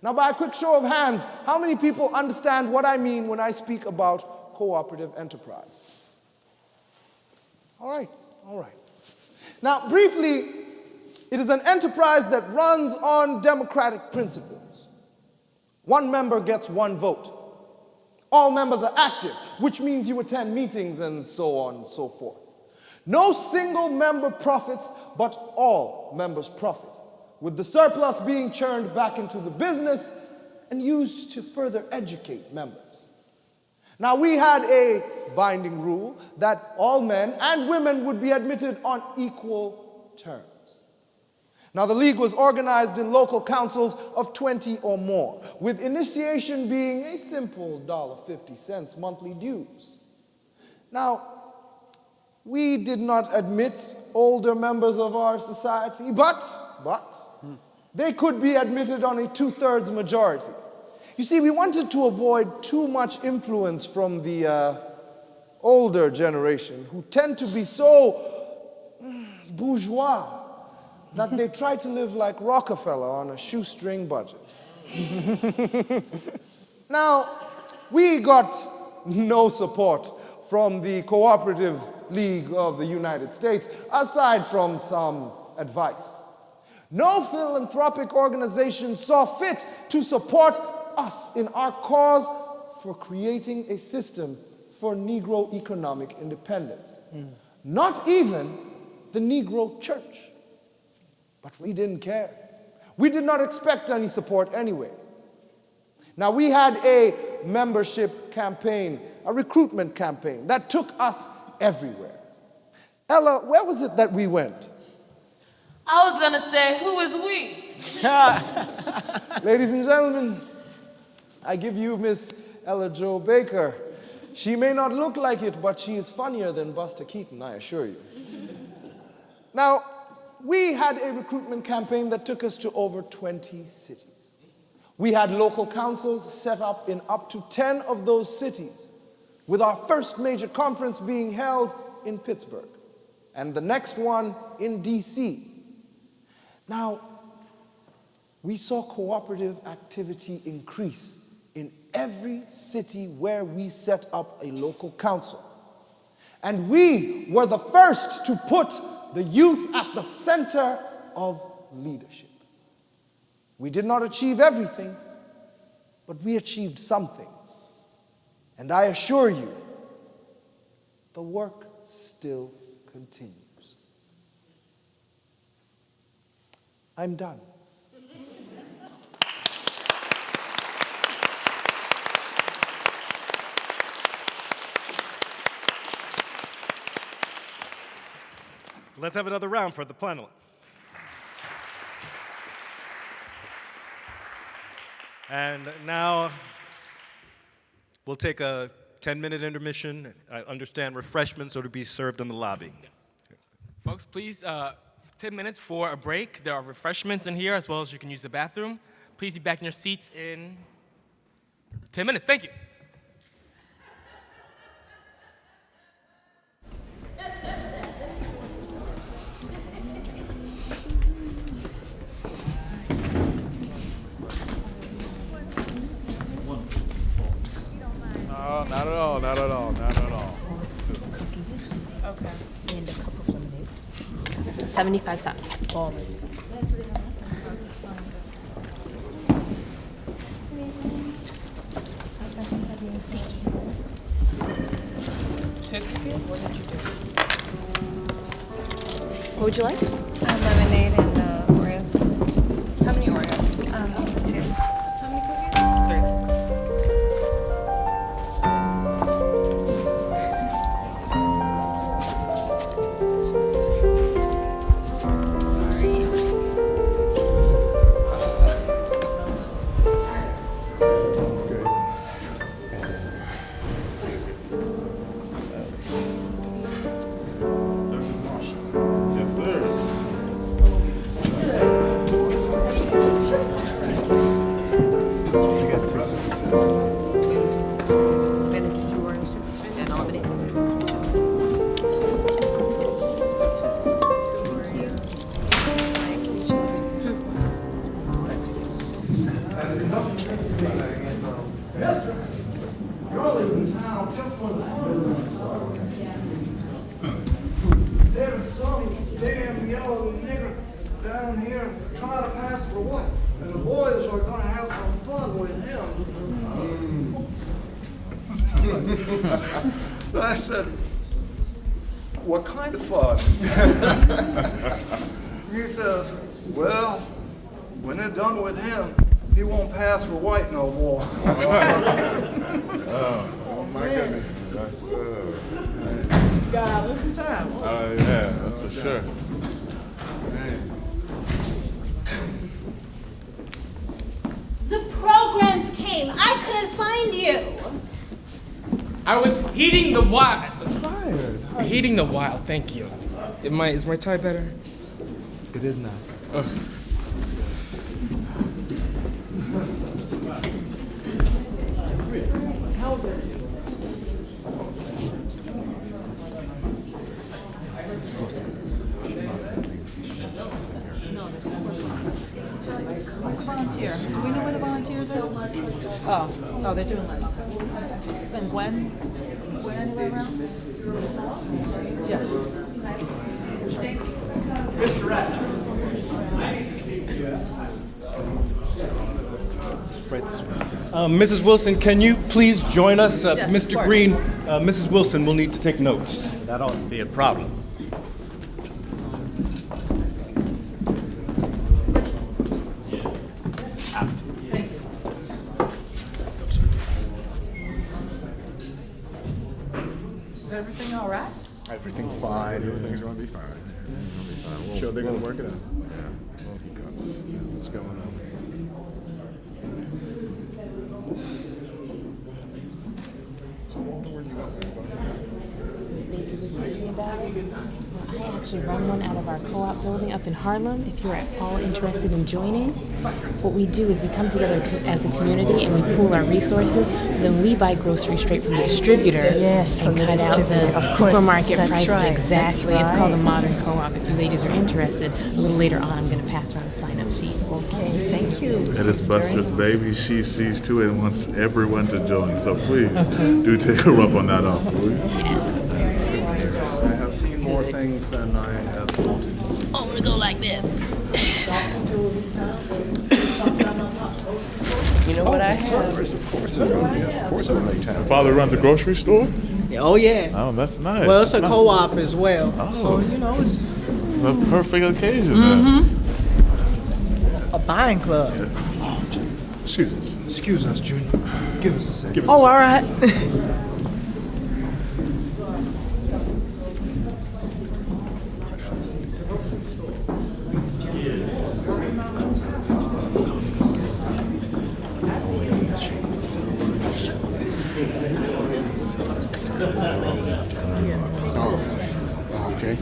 Now, by a quick show of hands, how many people understand what I mean when I speak about cooperative enterprise? All right. Now, briefly, it is an enterprise that runs on democratic principles. One member gets one vote. All members are active, which means you attend meetings and so on and so forth. No single member profits, but all members profit, with the surplus being churned back into the business and used to further educate members. Now, we had a binding rule that all men and women would be admitted on equal terms. Now, the league was organized in local councils of 20 or more, with initiation being a simple $1.50 monthly dues. Now, we did not admit older members of our society, but they could be admitted on a 2/3 majority. You see, we wanted to avoid too much influence from the older generation, who tend to be so bourgeois that they try to live like Rockefeller on a shoestring budget. Now, we got no support from the Cooperative League of the United States, aside from some advice. No philanthropic organization saw fit to support us in our cause for creating a system for Negro economic independence. Not even the Negro church. But we didn't care. We did not expect any support anyway. Now, we had a membership campaign, a recruitment campaign that took us everywhere. Ella, where was it that we went? I was gonna say, who is we? Ladies and gentlemen, I give you Miss Ella Jo Baker. She may not look like it, but she is funnier than Buster Keaton, I assure you. Now, we had a recruitment campaign that took us to over 20 cities. We had local councils set up in up to 10 of those cities, with our first major conference being held in Pittsburgh, and the next one in DC. Now, we saw cooperative activity increase in every city where we set up a local council. And we were the first to put the youth at the center of leadership. We did not achieve everything, but we achieved some things. And I assure you, the work still continues. I'm done. let's have another round for the panel. And now we'll take a 10-minute intermission. I understand refreshments are to be served in the lobby. Yes. Folks, please, 10 minutes for a break. There are refreshments in here as well as you can use the bathroom. Please be back in your seats in 10 minutes. Thank you. No, not at all, not at all, not at all. Okay. And a cup of lemonade. 75 cents. All right. What would you like? Lemonade and Oreos. How many Oreos? 2. How many cookies? 3. Yes, sir. Mister, you're leaving town just when the fun There's some damn yellow nigger down here trying to pass for white, and the boys are gonna have some fun with him. I said, what kind of fun? He says, well, when they're done with him, he won't pass for white no more. Oh my goodness. You gotta listen to him. Yeah, that's for sure. The programs came. I couldn't find you. I was heating the wild. Heating the wild, thank you. Is my tie better? It is not. Ugh. Volunteer. Do we know where the volunteers are? Oh, they're doing this. And Gwen? Gwen anywhere around? Yes. Mr. Ratner. Right this way. Mrs. Wilson, can you please join us? Yes, Mr. of Green, Mrs. Wilson will need to take notes. That ought to be a problem. Is everything all right? Everything's fine. Everything's going to be fine. Sure they're going to work it out. Yeah. What's going on? I actually run one out of our co-op building up in Harlem, if you're at all interested in joining. What we do is we come together as a community and we pool our resources, so then we buy groceries straight from the distributor and cut out the supermarket prices. Right. Exactly. It's called a modern co-op. If you ladies are interested, a little later on I'm going to pass around the sign-up sheet. Okay, thank you. It is Buster's baby. She sees to it and wants everyone to join. So please do take her up on that offer, will you? I have seen more things than I have wanted. I'm going to go like this. You know what I have? Of course, I make time. Father runs a grocery store? Oh, yeah. Oh, that's nice. Well, it's a Nice. co-op as well. Oh. So, you know, it's a perfect occasion. Then. a buying club. Excuse us. Excuse us, Junior. Give us a second. Oh, all right. Oh, okay.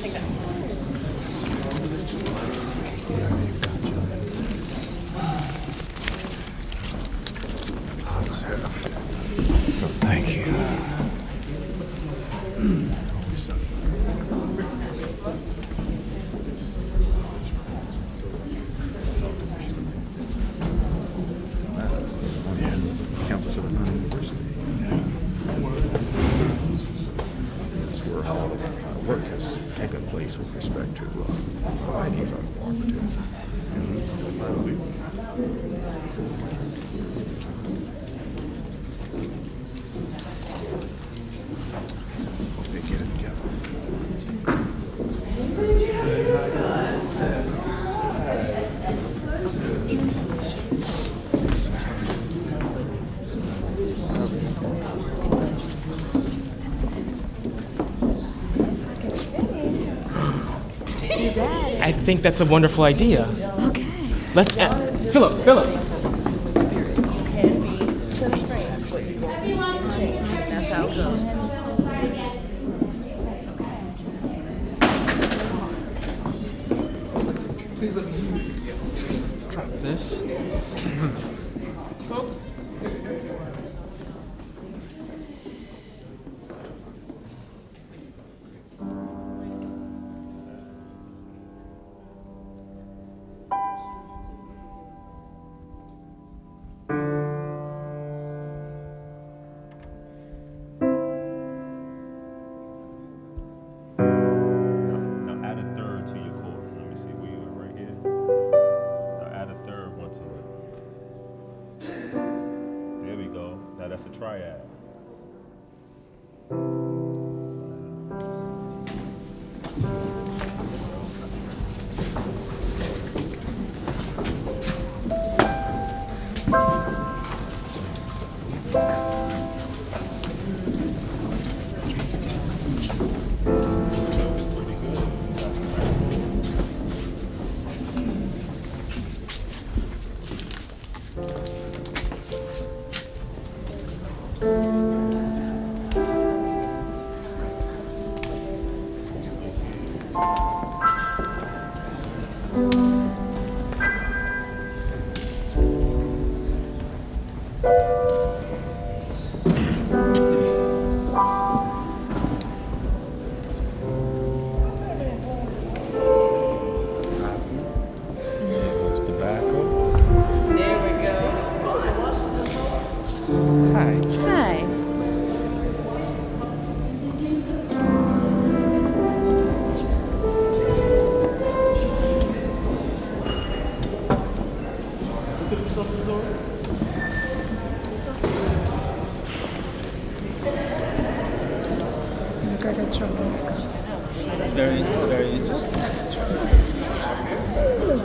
Take that. Thank you. Campus of the university. That's where all of our work has taken place with respect to providing our opportunities. Hope they get it together. I think that's a wonderful idea. Okay. Let's Philip. Can be constraints, but you won't be changed. That's how it goes. Drop this. Folks. Now add a third to your chord. Let me see where you are right here. Now add a third one to it. There we go. Now that's a triad.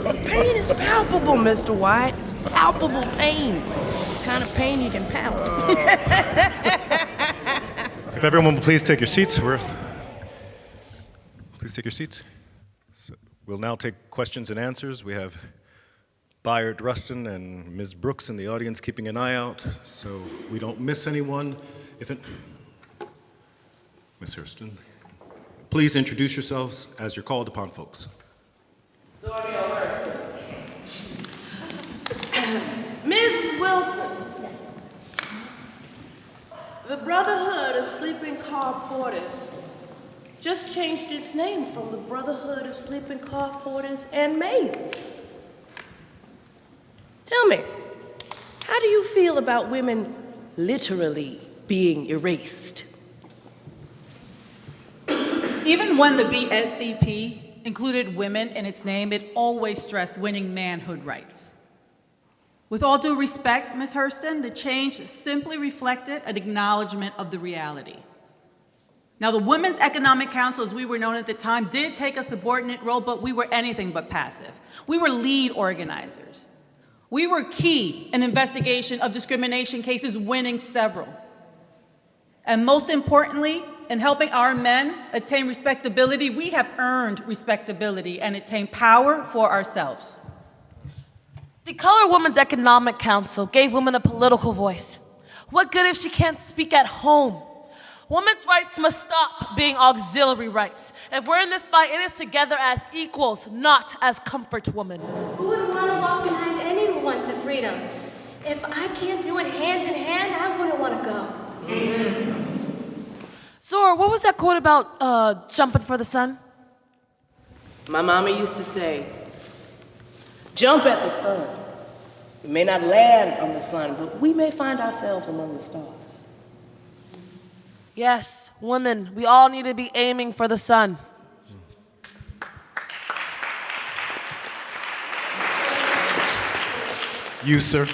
The pain is palpable, Mr. White. It's palpable pain. The kind of pain you can palate. If everyone will please take your seats, please take your seats. So we'll now take questions and answers. We have Bayard Rustin and Ms. Brooks in the audience keeping an eye out, so we don't miss anyone. Ms. Hurston, please introduce yourselves as you're called upon, folks. Zora Neale Hurston. Miss Wilson. The Brotherhood of Sleeping Car Porters just changed its name from the Brotherhood of Sleeping Car Porters and Maids. Tell me, how do you feel about women literally being erased? Even when the BSCP included women in its name, it always stressed winning manhood rights. With all due respect, Ms. Hurston, the change simply reflected an acknowledgement of the reality. Now, the Women's Economic Council, as we were known at the time, did take a subordinate role, but we were anything but passive. We were lead organizers. We were key in investigation of discrimination cases, winning several. And most importantly, in helping our men attain respectability, we have earned respectability and attained power for ourselves. The Colored Women's Economic Council gave women a political voice. What good if she can't speak at home? Women's rights must stop being auxiliary rights. If we're in this fight, it is together as equals, not as comfort women. Who would want to walk behind anyone to freedom? If I can't do it hand in hand, I wouldn't want to go. Zora, what was that quote about jumping for the sun? My mama used to say, jump at the sun. We may not land on the sun, but we may find ourselves among the stars. Yes, women, we all need to be aiming for the sun. You, sir.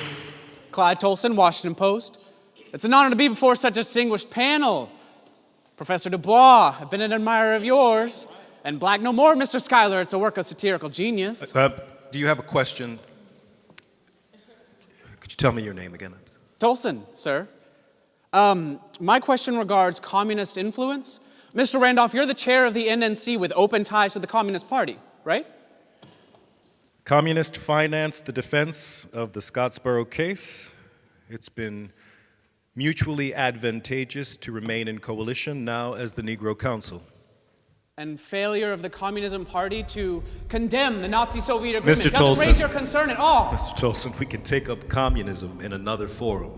Clyde Tolson, Washington Post. It's an honor to be before such a distinguished panel. Professor Du Bois, I've been an admirer of yours. And Black no more, Mr. Schuyler, it's a work of satirical genius. Do you have a question? Could you tell me your name again? Tolson, sir. My question regards communist influence. Mr. Randolph, you're the chair of the NNC with open ties to the Communist Party, right? Communists financed the defense of the Scottsboro case. It's been mutually advantageous to remain in coalition now as the Negro Council. And failure of the Communism Party to condemn the Nazi-Soviet agreement Mr. doesn't Tolson, raise your concern at all. Mr. Tolson, we can take up communism in another forum.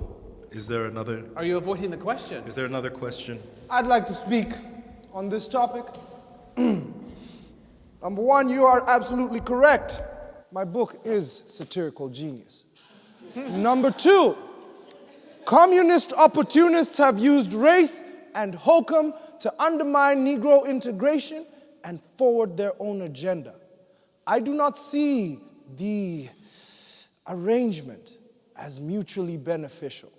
Is there another? Are you avoiding the question? Is there another question? I'd like to speak on this topic. Number one, you are absolutely correct. My book is satirical genius. Number two, communist opportunists have used race and hokum to undermine Negro integration and forward their own agenda. I do not see the arrangement as mutually beneficial.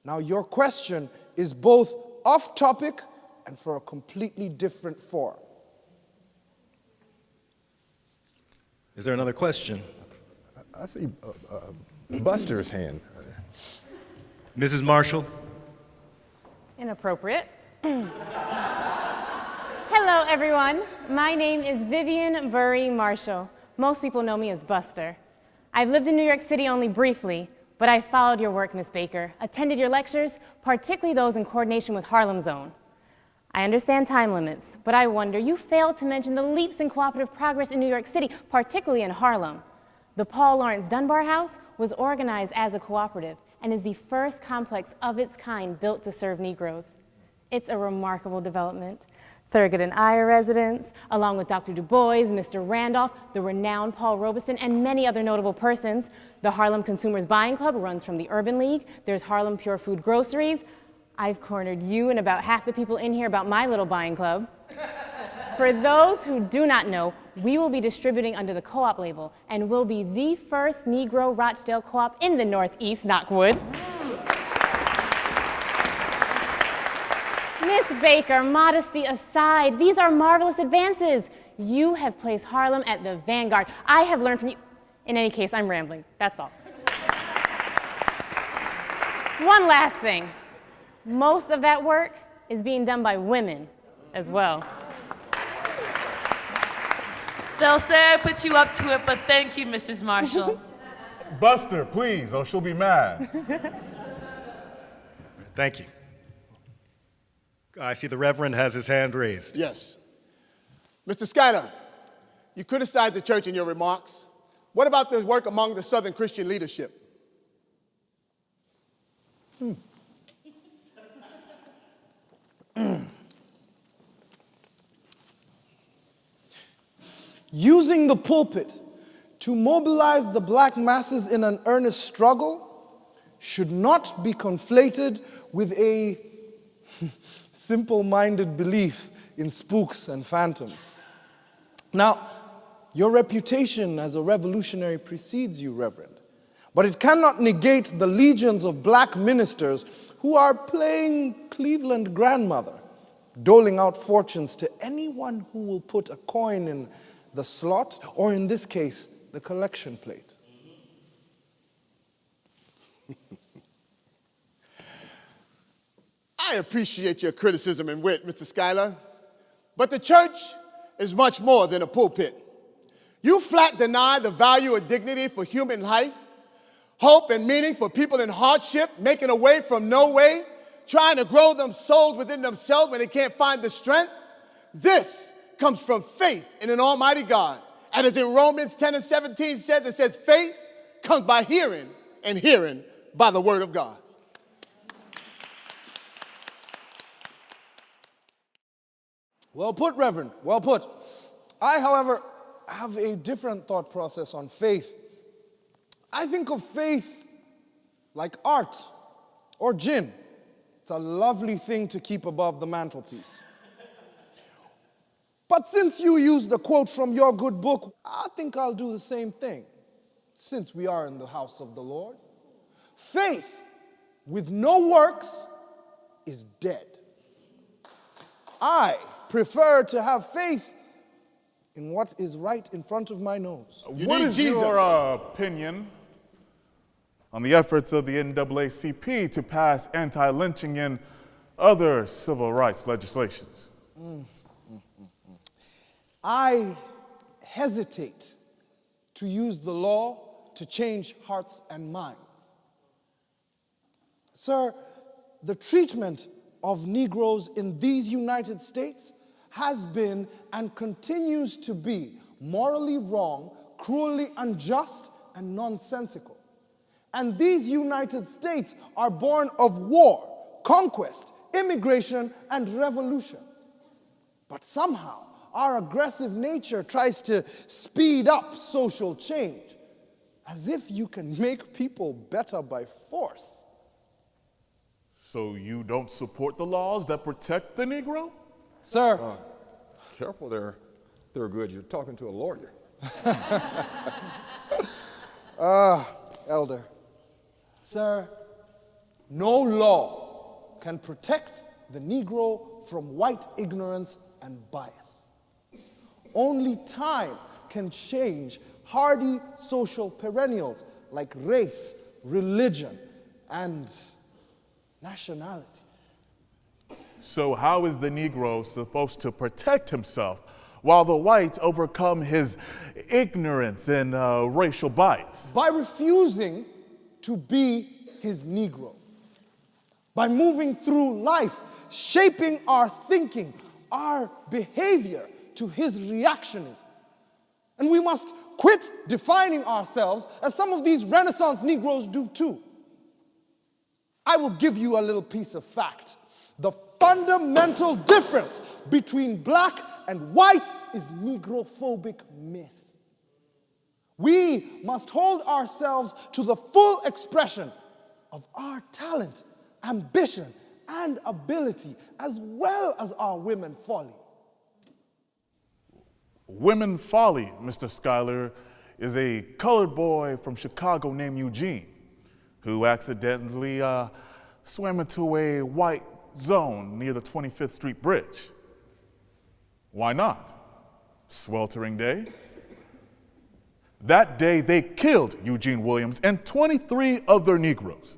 Now, your question is both off topic and for a completely different forum. Is there another question? I see Buster's hand. Mrs. Marshall? Inappropriate. Hello, everyone. My name is Vivian Burry Marshall. Most people know me as Buster. I've lived in New York City only briefly, but I followed your work, Miss Baker, attended your lectures, particularly those in coordination with Harlem Zone. I understand time limits, but I wonder, you failed to mention the leaps in cooperative progress in New York City, particularly in Harlem. The Paul Laurence Dunbar House was organized as a cooperative and is the first complex of its kind built to serve Negroes. It's a remarkable development. Thurgood and I are residents, along with Dr. Du Bois, Mr. Randolph, the renowned Paul Robeson, and many other notable persons. The Harlem Consumers Buying Club runs from the Urban League. There's Harlem Pure Food Groceries. I've cornered you and about half the people in here about my little buying club. For those who do not know, we will be distributing under the co-op label and will be the first Negro Rochdale co-op in the Northeast, knock wood. Miss Baker, modesty aside, these are marvelous advances. You have placed Harlem at the vanguard. I have learned from you. In any case, I'm rambling. That's all. One last thing. Most of that work is being done by women as well. They'll say I put you up to it, but thank you, Mrs. Marshall. Buster, please, or she'll be mad. Thank you. I see the Reverend has his hand raised. Yes. Mr. Schuyler, you criticized the church in your remarks. What about this work among the Southern Christian leadership? Using the pulpit to mobilize the black masses in an earnest struggle should not be conflated with a simple-minded belief in spooks and phantoms. Now, your reputation as a revolutionary precedes you, Reverend, but it cannot negate the legions of black ministers who are playing Cleveland grandmother, doling out fortunes to anyone who will put a coin in the slot, or in this case, the collection plate. I appreciate your criticism and wit, Mr. Schuyler, but the church is much more than a pulpit. You flat deny the value of dignity for human life, hope and meaning for people in hardship, making a way from no way, trying to grow them souls within themselves when they can't find the strength. This comes from faith in an almighty God. And as in Romans 10 and 17 says, it says, faith comes by hearing, and hearing by the word of God. Well put, Reverend, well put. I, however, have a different thought process on faith. I think of faith like art or gin. It's a lovely thing to keep above the mantelpiece. But since you used the quote from your good book, I think I'll do the same thing, since we are in the house of the Lord. Faith with no works is dead. I prefer to have faith in what is right in front of my nose. What is your opinion on the efforts of the NAACP to pass anti-lynching and other civil rights legislations? I hesitate to use the law to change hearts and minds. Sir, the treatment of Negroes in these United States has been and continues to be morally wrong, cruelly unjust, and nonsensical. And these United States are born of war, conquest, immigration, and revolution. But somehow, our aggressive nature tries to speed up social change, as if you can make people better by force. So you don't support the laws that protect the Negro? Sir. Careful there, Thurgood. You're talking to a lawyer. Elder. Sir, no law can protect the Negro from white ignorance and bias. Only time can change hardy social perennials like race, religion, and nationality. So how is the Negro supposed to protect himself while the whites overcome his ignorance and racial bias? By refusing to be his Negro. By moving through life, shaping our thinking, our behavior to his reactionism. And we must quit defining ourselves as some of these Renaissance Negroes do too. I will give you a little piece of fact. The fundamental difference between black and white is negrophobic myth. We must hold ourselves to the full expression of our talent, ambition, and ability, as well as our women folly. Women folly, Mr. Schuyler, is a colored boy from Chicago named Eugene who accidentally swam into a white zone near the 25th Street Bridge. Why not? Sweltering day. That day, they killed Eugene Williams and 23 other Negroes.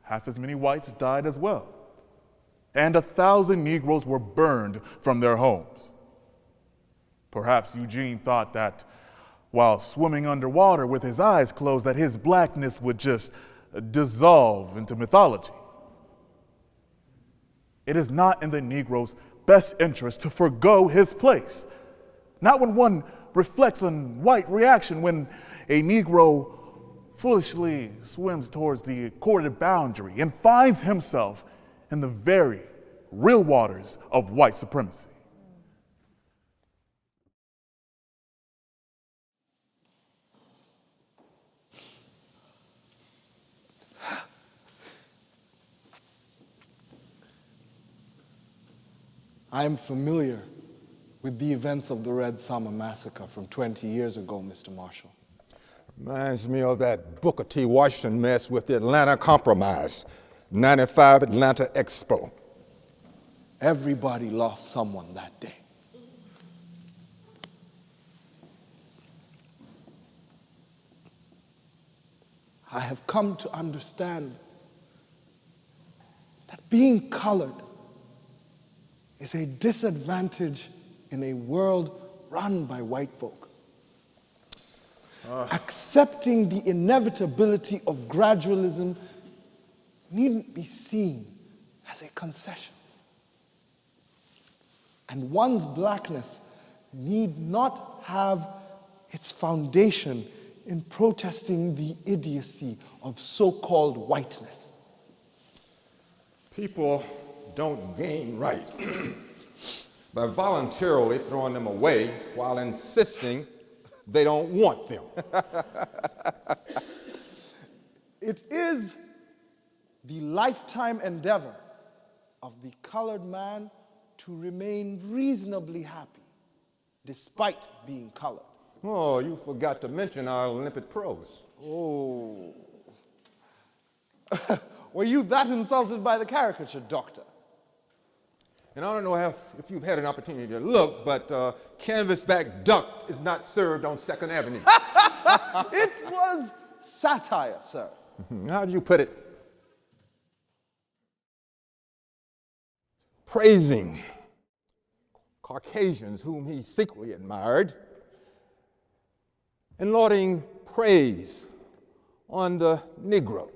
Half as many whites died as well. And 1,000 Negroes were burned from their homes. Perhaps Eugene thought that while swimming underwater with his eyes closed, that his blackness would just dissolve into mythology. It is not in the Negro's best interest to forgo his place. Not when one reflects on white reaction when a Negro foolishly swims towards the accorded boundary and finds himself in the very real waters of white supremacy. I am familiar with the events of the Red Summer Massacre from 20 years ago, Mr. Marshall. Reminds me of that Booker T. Washington mess with the Atlanta Compromise, 95 Atlanta Expo. Everybody lost someone that day. I have come to understand that being colored is a disadvantage in a world run by white folk. accepting the inevitability of gradualism needn't be seen as a concession. And one's blackness need not have its foundation in protesting the idiocy of so-called whiteness. People don't gain right by voluntarily throwing them away while insisting they don't want them. It is the lifetime endeavor of the colored man to remain reasonably happy despite being colored. Oh, you forgot to mention our Olympic pros. Oh. Were you that insulted by the caricature, Doctor? And I don't know if you've had an opportunity to look, but canvasback duck is not served on 2nd Avenue. It was satire, sir. How do you put it? Praising Caucasians whom he secretly admired, and lauding praise on the Negro,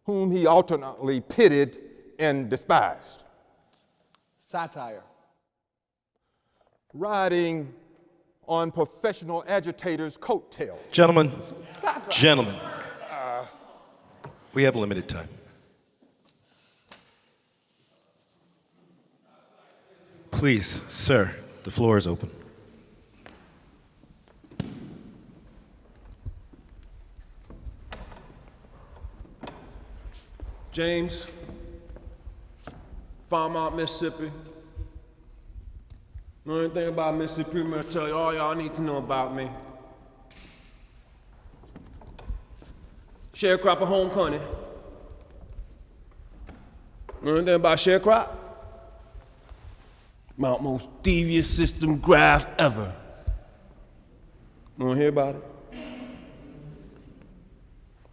whom he alternately pitied and despised. Satire. Riding on professional agitators' coattails. Gentlemen, Satire. gentlemen, we have limited time. Please, sir, the floor is open. James, Farmount, Mississippi. Know anything about Mississippi? I'm gonna tell you all y'all need to know about me. Sharecropper home country. Know anything about sharecrop? Mount most devious system graft ever. Wanna hear about it?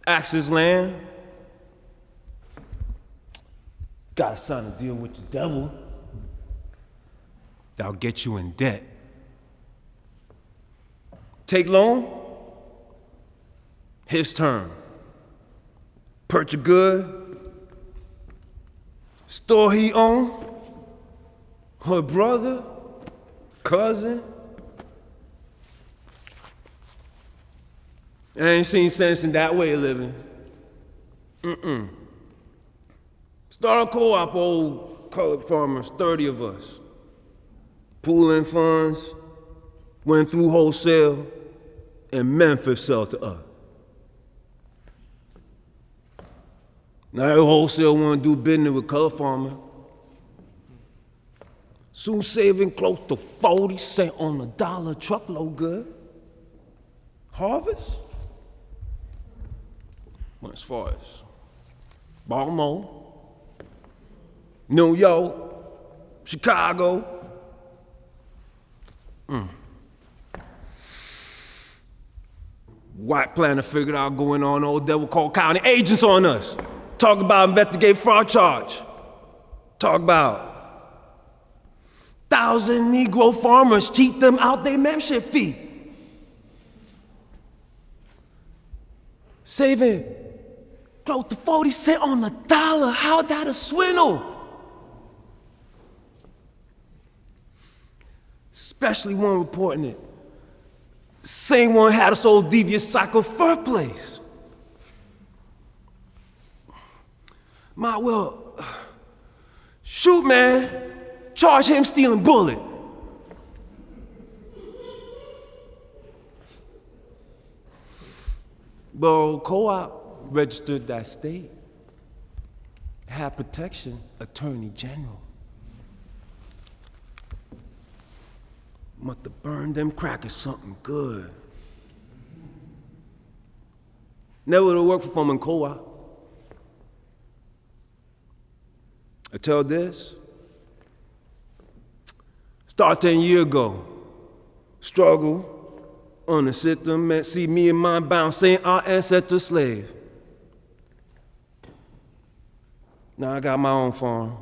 Axis land. Gotta sign a deal with the devil. That'll get you in debt. Take loan. His turn. Purchase good. Store he own. Her brother, cousin. I ain't seen sense in that way of living. Start a co-op, old colored farmers, 30 of us. Pooling funds, went through wholesale, and Memphis sell to us. Now every wholesale wanna do business with color farmer. Soon saving close to 40 cents on a dollar truckload good. Harvest? Well, as far as Baltimore, New York, Chicago. White planner figured out going on, old devil called county agents on us. Talk about investigate fraud charge. Talk about 1,000 Negro farmers cheat them out their membership fee. Saving close to 40 cents on a dollar. How that a swindle? Especially one reporting it. Same one had us old devious cycle first place. Might well, shoot man, charge him stealing bullet. But co-op registered that state. Had protection, Attorney General. Must have burned them crackers something good. Never would have worked for them in co-op. I tell this. Start 10 years ago. Struggle on the system meant see me and mine bound saying our ancestor slave. Now I got my own farm.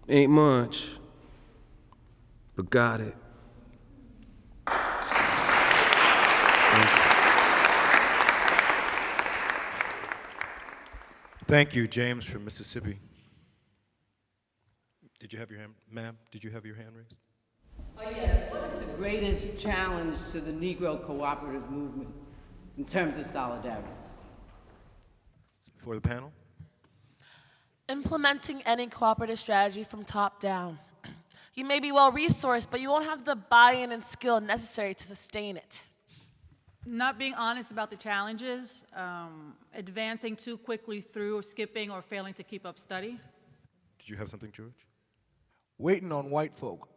Ain't much, but got it. Thank you, James from Mississippi. Did you have your hand, ma'am? Did you have your hand raised? Yes. What is the greatest challenge to the Negro cooperative movement in terms of solidarity? For the panel? Implementing any cooperative strategy from top down. You may be well-resourced, but you won't have the buy-in and skill necessary to sustain it. Not being honest about the challenges, advancing too quickly through, or skipping, or failing to keep up study. Did you have something, George? Waiting on white folk.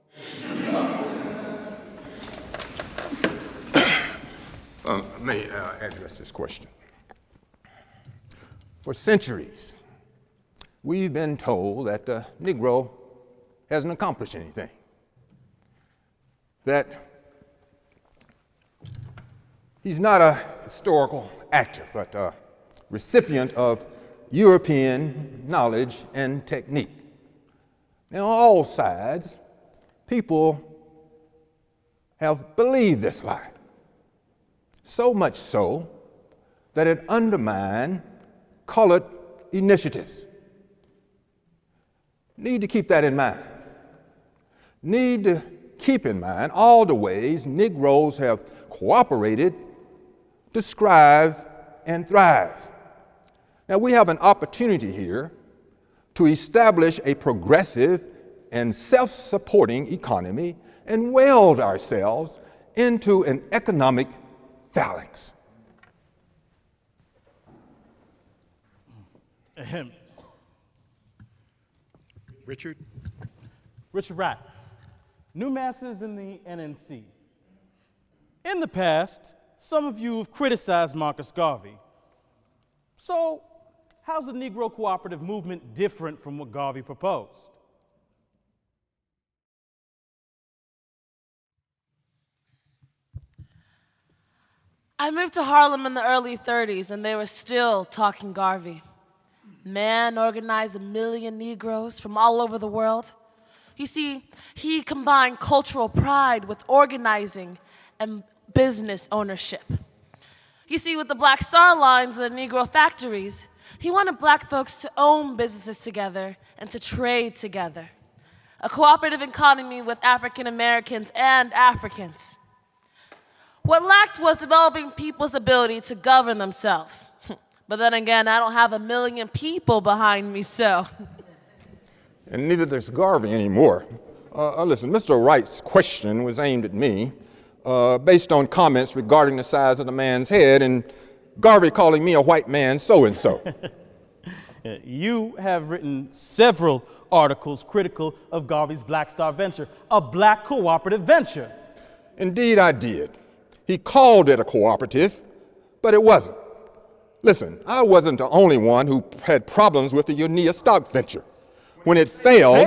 May I address this question? For centuries, we've been told that the Negro hasn't accomplished anything. That he's not a historical actor, but a recipient of European knowledge and technique. Now, on all sides, people have believed this lie. So much so that it undermined colored initiatives. Need to keep that in mind. Need to keep in mind all the ways Negroes have cooperated to strive and thrive. Now, we have an opportunity here to establish a progressive and self-supporting economy and weld ourselves into an economic phalanx. Ahem. Richard? Richard Rapp, new masses in the NNC. In the past, some of you have criticized Marcus Garvey. So, how's the Negro cooperative movement different from what Garvey proposed? I moved to Harlem in the early 30s, and they were still talking Garvey. Man organized 1 million Negroes from all over the world. You see, he combined cultural pride with organizing and business ownership. You see, with the Black Star Lines and the Negro factories, he wanted black folks to own businesses together and to trade together. A cooperative economy with African Americans and Africans. What lacked was developing people's ability to govern themselves. But then again, I don't have 1 million people behind me, so. And neither does Garvey anymore. Listen, Mr. Wright's question was aimed at me based on comments regarding the size of the man's head and Garvey calling me a white man so-and-so. You have written several articles critical of Garvey's Black Star venture, a black cooperative venture. Indeed, I did. He called it a cooperative, but it wasn't. Listen, I wasn't the only one who had problems with the Unia stock venture. When it failed,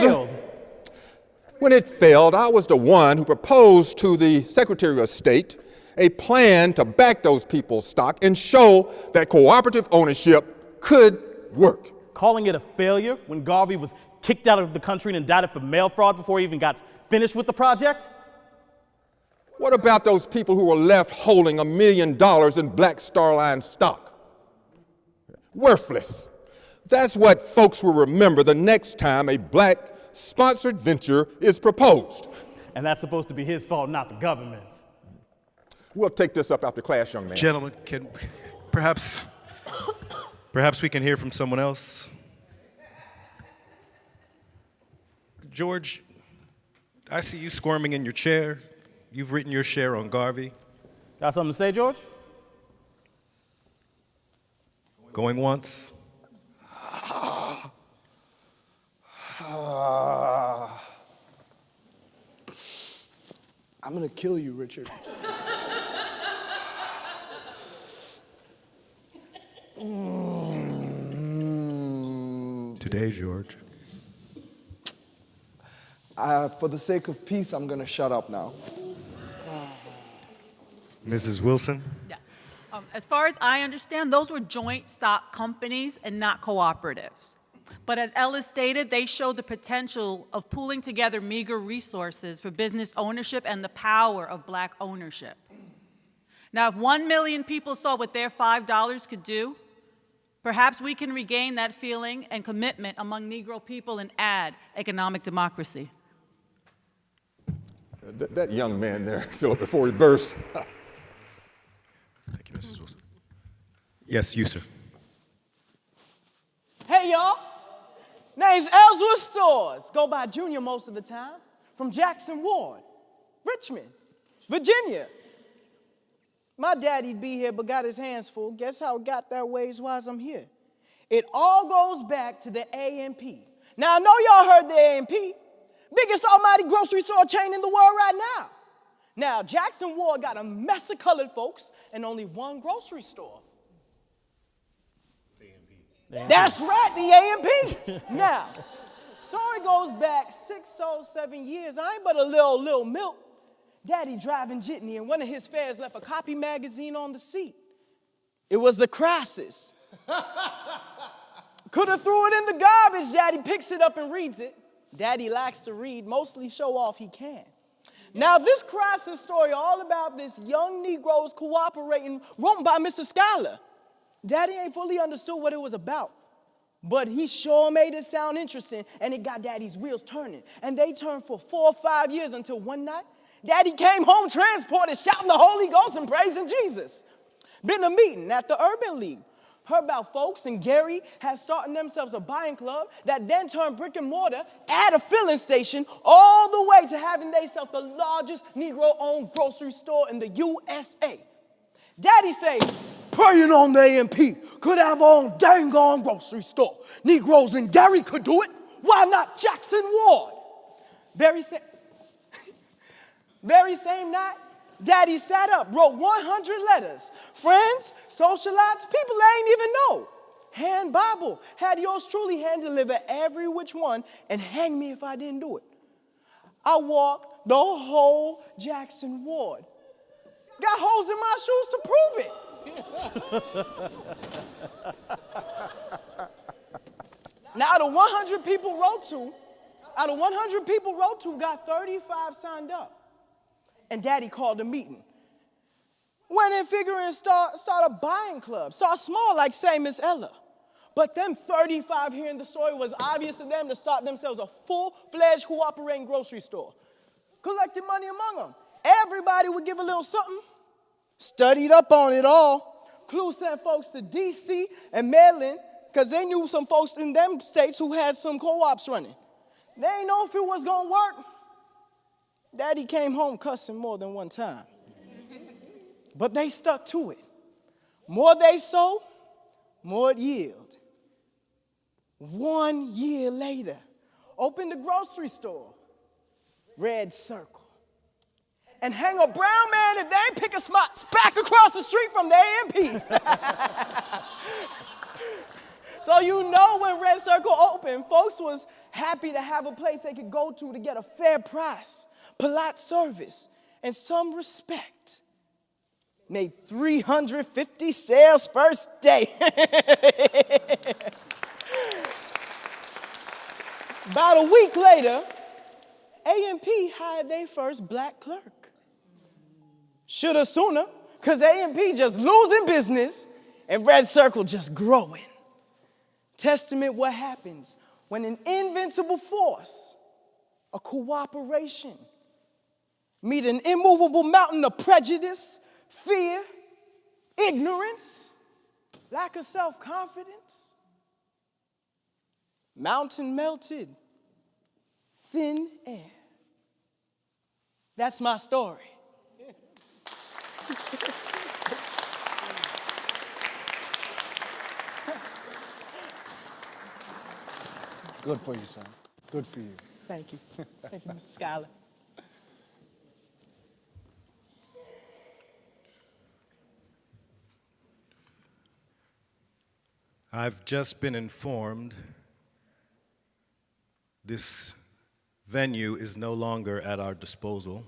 I was the one who proposed to the Secretary of State a plan to back those people's stock and show that cooperative ownership could work. Calling it a failure when Garvey was kicked out of the country and indicted for mail fraud before he even got finished with the project? What about those people who were left holding $1 million in Black Star Line stock? Worthless. That's what folks will remember the next time a black-sponsored venture is proposed. And that's supposed to be his fault, not the government's. We'll take this up after class, young man. Gentlemen, can perhaps we can hear from someone else? George, I see you squirming in your chair. You've written your share on Garvey. Got something to say, George? Going once. I'm gonna kill you, Richard. Today, George. For the sake of peace, I'm gonna shut up now. Mrs. Wilson? Yeah. As far as I understand, those were joint stock companies and not cooperatives. But as Ellis stated, they showed the potential of pooling together meager resources for business ownership and the power of black ownership. Now, if 1 million people saw what their $5 could do, Perhaps we can regain that feeling and commitment among Negro people and add economic democracy. That young man there, Philip, before he burst. Thank you, Mrs. Wilson. Yes, you, sir. Hey, y'all. Name's Ellsworth Stores. Go by Junior most of the time. From Jackson Ward, Richmond, Virginia. My daddy'd be here but got his hands full. Guess how it got that ways while I'm here? It all goes back to the A&P. Now, I know y'all heard the A&P. Biggest almighty grocery store chain in the world right now. Now, Jackson Ward got a mess of colored folks and only one grocery store. That's right, the A&P. Now, story goes back 6 or 7 years. I ain't but a little milk. Daddy driving jitney, and one of his fares left a copy magazine on the seat. It was the Crisis. Could have threw it in the garbage. Daddy picks it up and reads it. Daddy likes to read, mostly show off he can. Now, this Crisis story all about this young Negroes cooperating, written by Mr. Schuyler. Daddy ain't fully understood what it was about, but he sure made it sound interesting, and it got Daddy's wheels turning. And they turned for 4 or 5 years until one night, Daddy came home transported, shouting the Holy Ghost and praising Jesus. Been a meeting at the Urban League. Heard about folks and Gary had started themselves a buying club that then turned brick and mortar at a filling station all the way to having themselves the largest Negro-owned grocery store in the USA. Daddy say, praying on the A&P could have our own dang on grocery store. Negroes and Gary could do it. Why not Jackson Ward? Very same night, Daddy sat up, wrote 100 letters. Friends, socialites, people I ain't even know. Hand Bible, had yours truly hand deliver every which one and hang me if I didn't do it. I walked the whole Jackson Ward. Got holes in my shoes to prove it. Now, out of 100 people wrote to, got 35 signed up. And Daddy called a meeting. Went in figuring start a buying club. Start small like say Miss Ella. But them 35 hearing the story was obvious to them to start themselves a full-fledged cooperating grocery store. Collected money among them. Everybody would give a little something. Studied up on it all. Clue sent folks to D.C. and Maryland because they knew some folks in them states who had some co-ops running. They didn't know if it was going to work. Daddy came home cussing more than one time. But they stuck to it. More they sow, more it yield. 1 year later, opened a grocery store, Red Circle. And hang a brown man if they ain't pick a spot back across the street from the A&P. So you know when Red Circle opened, folks was happy to have a place they could go to get a fair price, polite service, and some respect. Made 350 sales first day. About a week later, A&P hired their first black clerk. Shoulda sooner, because A&P just losing business and Red Circle just growing. Testament what happens when an invincible force, a cooperation, meet an immovable mountain of prejudice, fear, ignorance, lack of self-confidence. Mountain melted, thin air. That's my story. Good for you, son. Good for you. Thank you. Thank you, Mr. Schuyler. I've just been informed this venue is no longer at our disposal.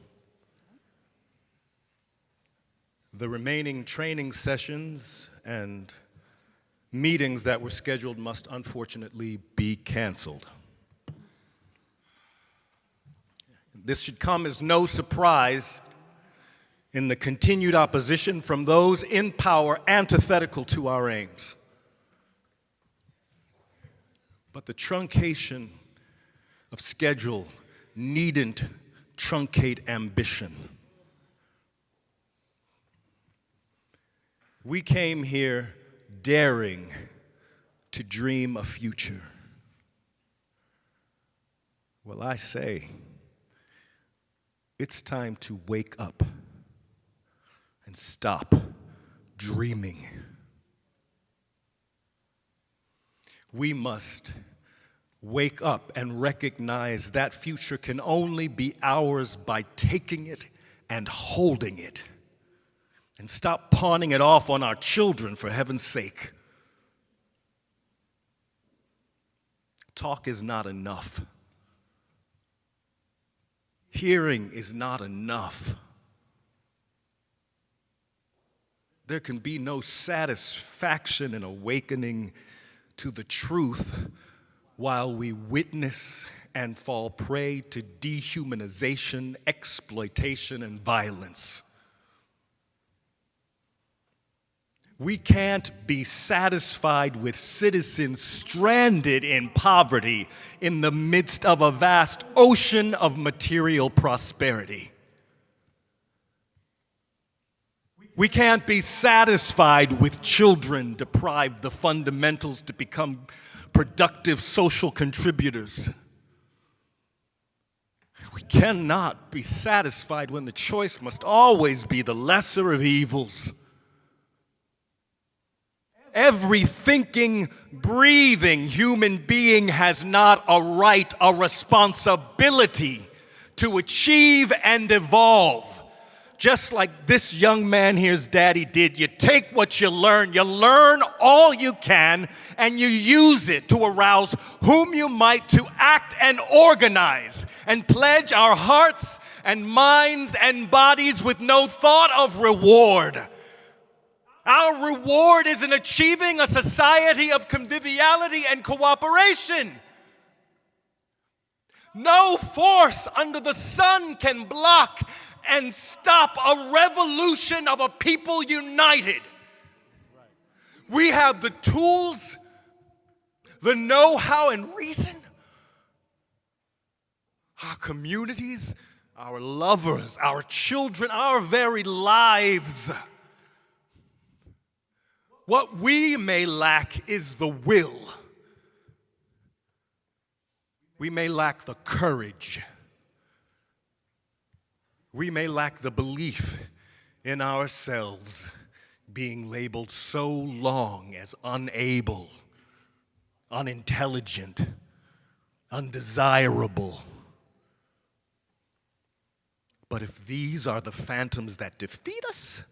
The remaining training sessions and meetings that were scheduled must unfortunately be canceled. This should come as no surprise in the continued opposition from those in power antithetical to our aims. But the truncation of schedule needn't truncate ambition. We came here daring to dream a future. Well, I say, it's time to wake up and stop dreaming. We must wake up and recognize that future can only be ours by taking it and holding it. And stop pawning it off on our children, for heaven's sake. Talk is not enough. Hearing is not enough. There can be no satisfaction in awakening to the truth while we witness and fall prey to dehumanization, exploitation, and violence. We can't be satisfied with citizens stranded in poverty in the midst of a vast ocean of material prosperity. We can't be satisfied with children deprived the fundamentals to become productive social contributors. We cannot be satisfied when the choice must always be the lesser of evils. Every thinking, breathing human being has not a right, a responsibility to achieve and evolve. Just like this young man here's daddy did, you take what you learn all you can, and you use it to arouse whom you might to act and organize and pledge our hearts and minds and bodies with no thought of reward. Our reward is in achieving a society of conviviality and cooperation. No force under the sun can block and stop a revolution of a people united. We have the tools, the know-how and reason. Our communities, our lovers, our children, our very lives. What we may lack is the will. We may lack the courage. We may lack the belief in ourselves, being labeled so long as unable, unintelligent, undesirable. But if these are the phantoms that defeat us,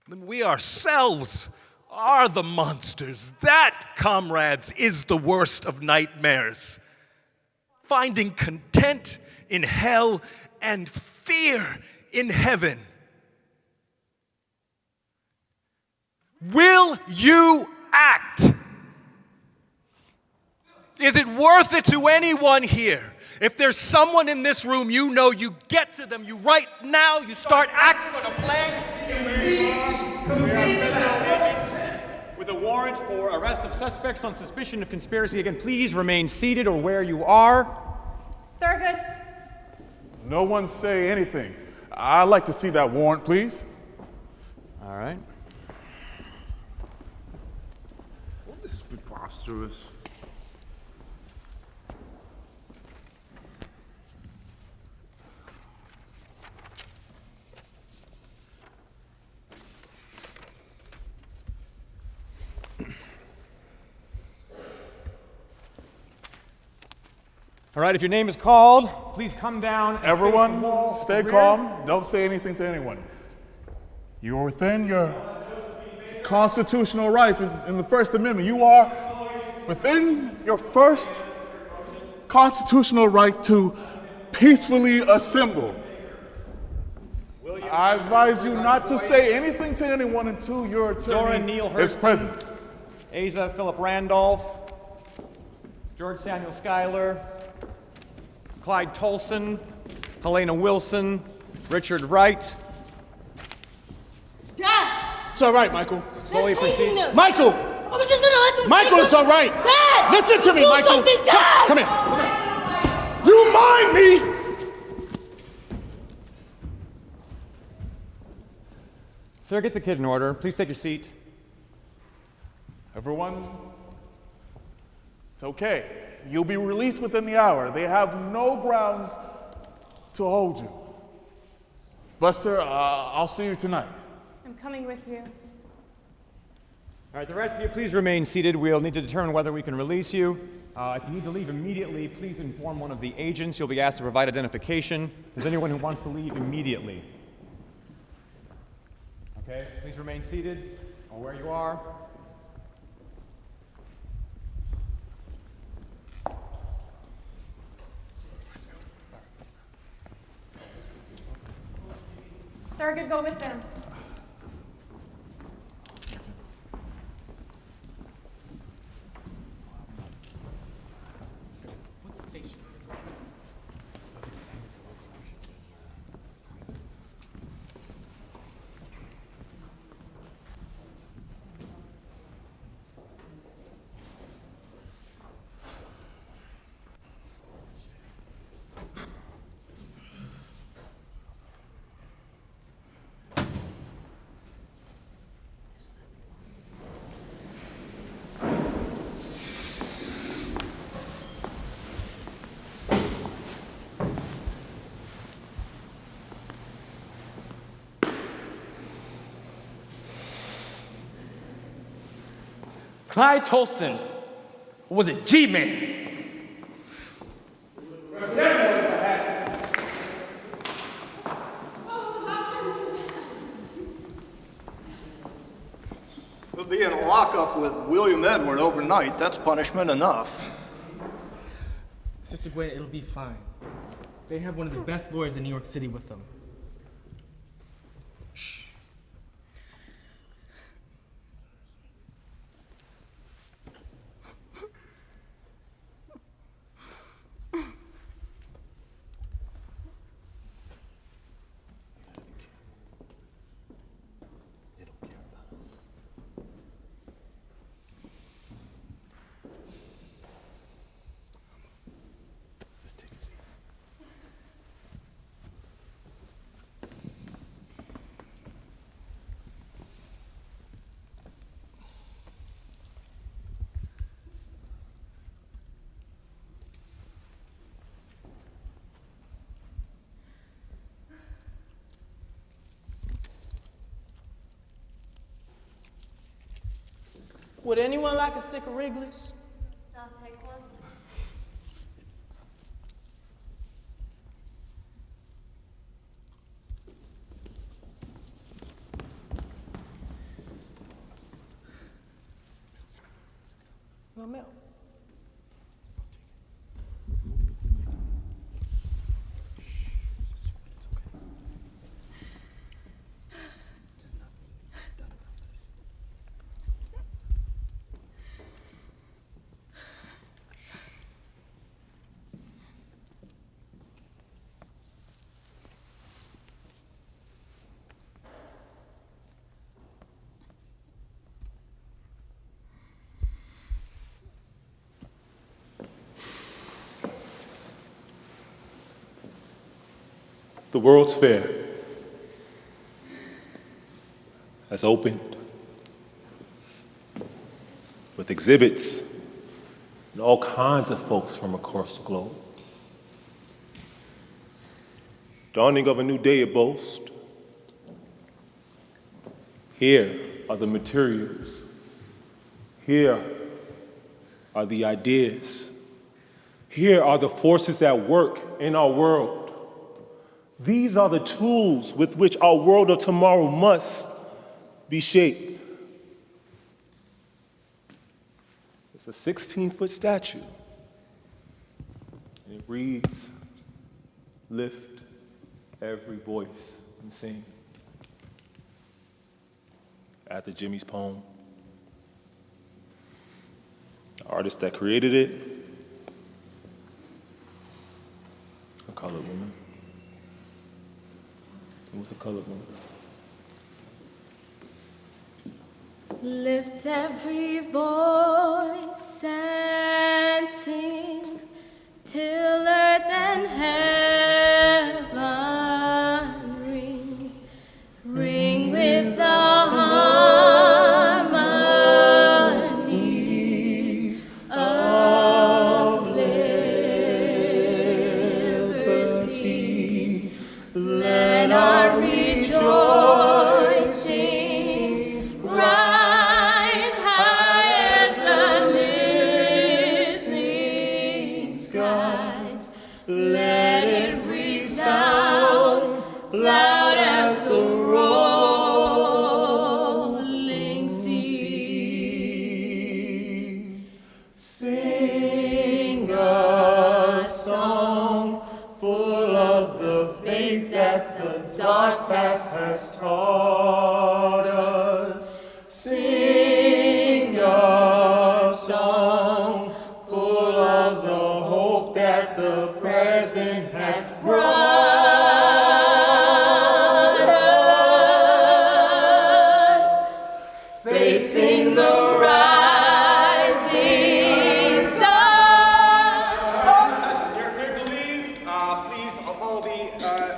then we ourselves are the monsters. That, comrades, is the worst of nightmares. Finding content in hell and fear in heaven. Will you act? Is it worth it to anyone here? If there's someone in this room you know, you get to them, you right now, you start acting on a plan. With a warrant for arrest of suspects on suspicion of conspiracy, again, please remain seated or where you are. Thurgood. No one say anything. I'd like to see that warrant, please. All right. Oh, this is preposterous. All right, if your name is called, please come down and Everyone, face the wall stay calm. Don't say anything to anyone. You're within your constitutional rights in the First Amendment. You are within your first constitutional right to peacefully assemble. I advise you not to say anything to anyone until your attorney Zora Neale is Hurston, present. Asa Philip Randolph, George Samuel Schuyler, Clyde Tolson, Helena Wilson, Richard Wright. Dad! It's all right, Michael. Slowly proceed. Michael! I was just gonna let some Michael, it's all right. Dad! Listen to me, do Michael. something, Dad! Come here. You mind me? Sir, get the kid in order. Please take your seat. Everyone, it's okay. You'll be released within the hour. They have no grounds to hold you. Buster, I'll see you tonight. I'm coming with you. All right, the rest of you, please remain seated. We'll need to determine whether we can release you. If you need to leave immediately, please inform one of the agents. You'll be asked to provide identification. Is there anyone who wants to leave immediately? Okay, please remain seated or where you are. Thurgood, go with them. What station? Clyde Tolson, or was it G-Man? We'll be in a lockup with William Edward overnight. That's punishment enough. Sister Gwen, it'll be fine. They have one of the best lawyers in New York City with them. Would anyone like a stick of Wrigley's? I'll take one. No milk. The World's Fair has opened with exhibits and all kinds of folks from across the globe. Dawning of a new day it boasts. Here are the materials. Here are the ideas. Here are the forces at work in our world. These are the tools with which our world of tomorrow must be shaped. It's a 16-foot statue. And it reads, "Lift every voice and sing." After Jimmy's poem. The artist that created it, a colored woman. It was a colored woman. Lift every voice and sing till earth and heaven ring, ring with the harmonies of liberty. Let our rejoicing rise high as the listening skies. Let it resound loud as the rolling sea. Sing a song full of the faith that the dark past has taught us. Sing a song full of the hope that the present has brought us. Facing the rising sun. You're cleared to leave. Please follow the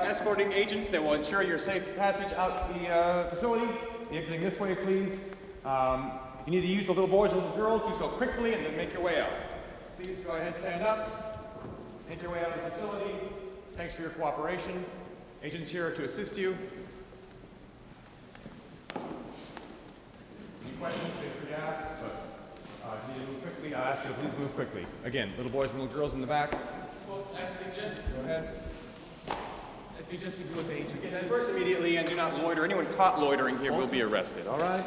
escorting agents that will ensure your safe passage out to the facility. Be exiting this way, please. If you need to use the little boys or little girls, do so quickly and then make your way out. Please go ahead, stand up. Make your way out of the facility. Thanks for your cooperation. Agents here are to assist you. Any questions, feel free to ask. But if you need to move quickly, I'll ask you to please move quickly. Again, little boys and little girls in the back. Folks, I suggest Go ahead. we do what the agent says. Disperse immediately and do not loiter. Anyone caught loitering here will be arrested, all right?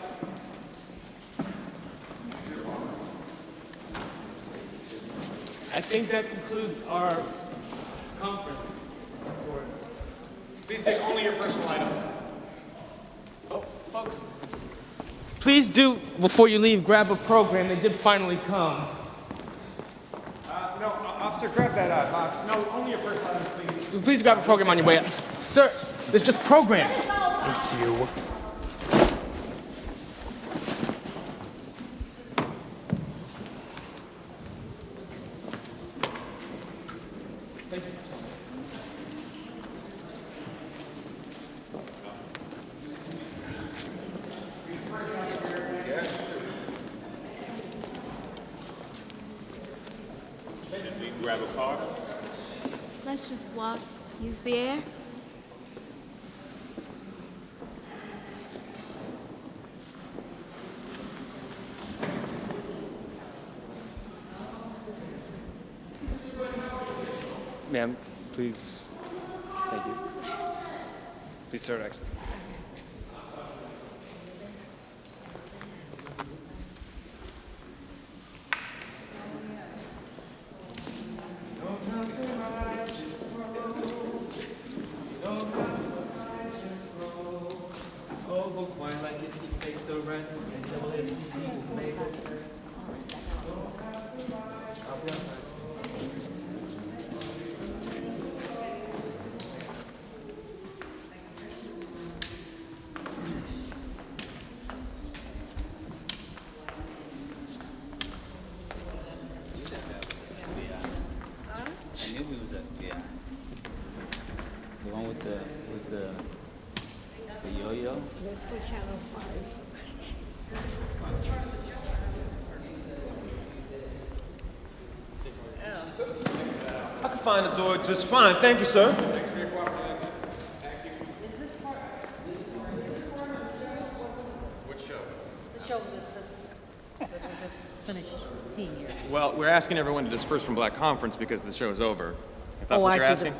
I think that concludes our conference. Please take only your personal items. Oh, folks, please do, before you leave, grab a program. They did finally come. No, officer, grab that box. No, only your personal items, please. Please grab a program on your way out. Sir, there's just programs. Thank you. Should we grab a car? Let's just walk, use the air. Ma'am, please. Thank you. Please, sir, exit. I knew he was at FBI. The one with the yo-yo. That's for Channel 5. I can find the door just fine. Thank you, sir. Thanks for your cooperation. Thank you. What show? The show that we just finished seeing here. Well, we're asking everyone to disperse from Black Conference because the show is over. If that's what you're I see. asking.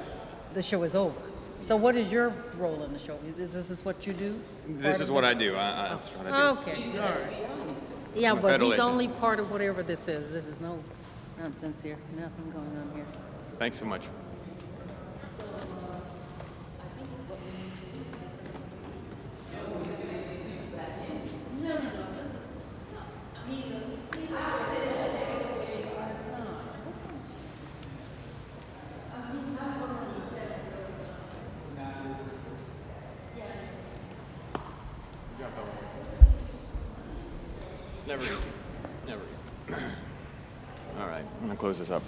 The show is over. So what is your role in the show? Is this what you do? This is what I do. That's what I do. Okay, all right. Yeah, I'm a but federal he's agent. only part of whatever this is. This is no nonsense here. Nothing going on here. Thanks so much. Never easy. Never easy. All right, I'm gonna close this up.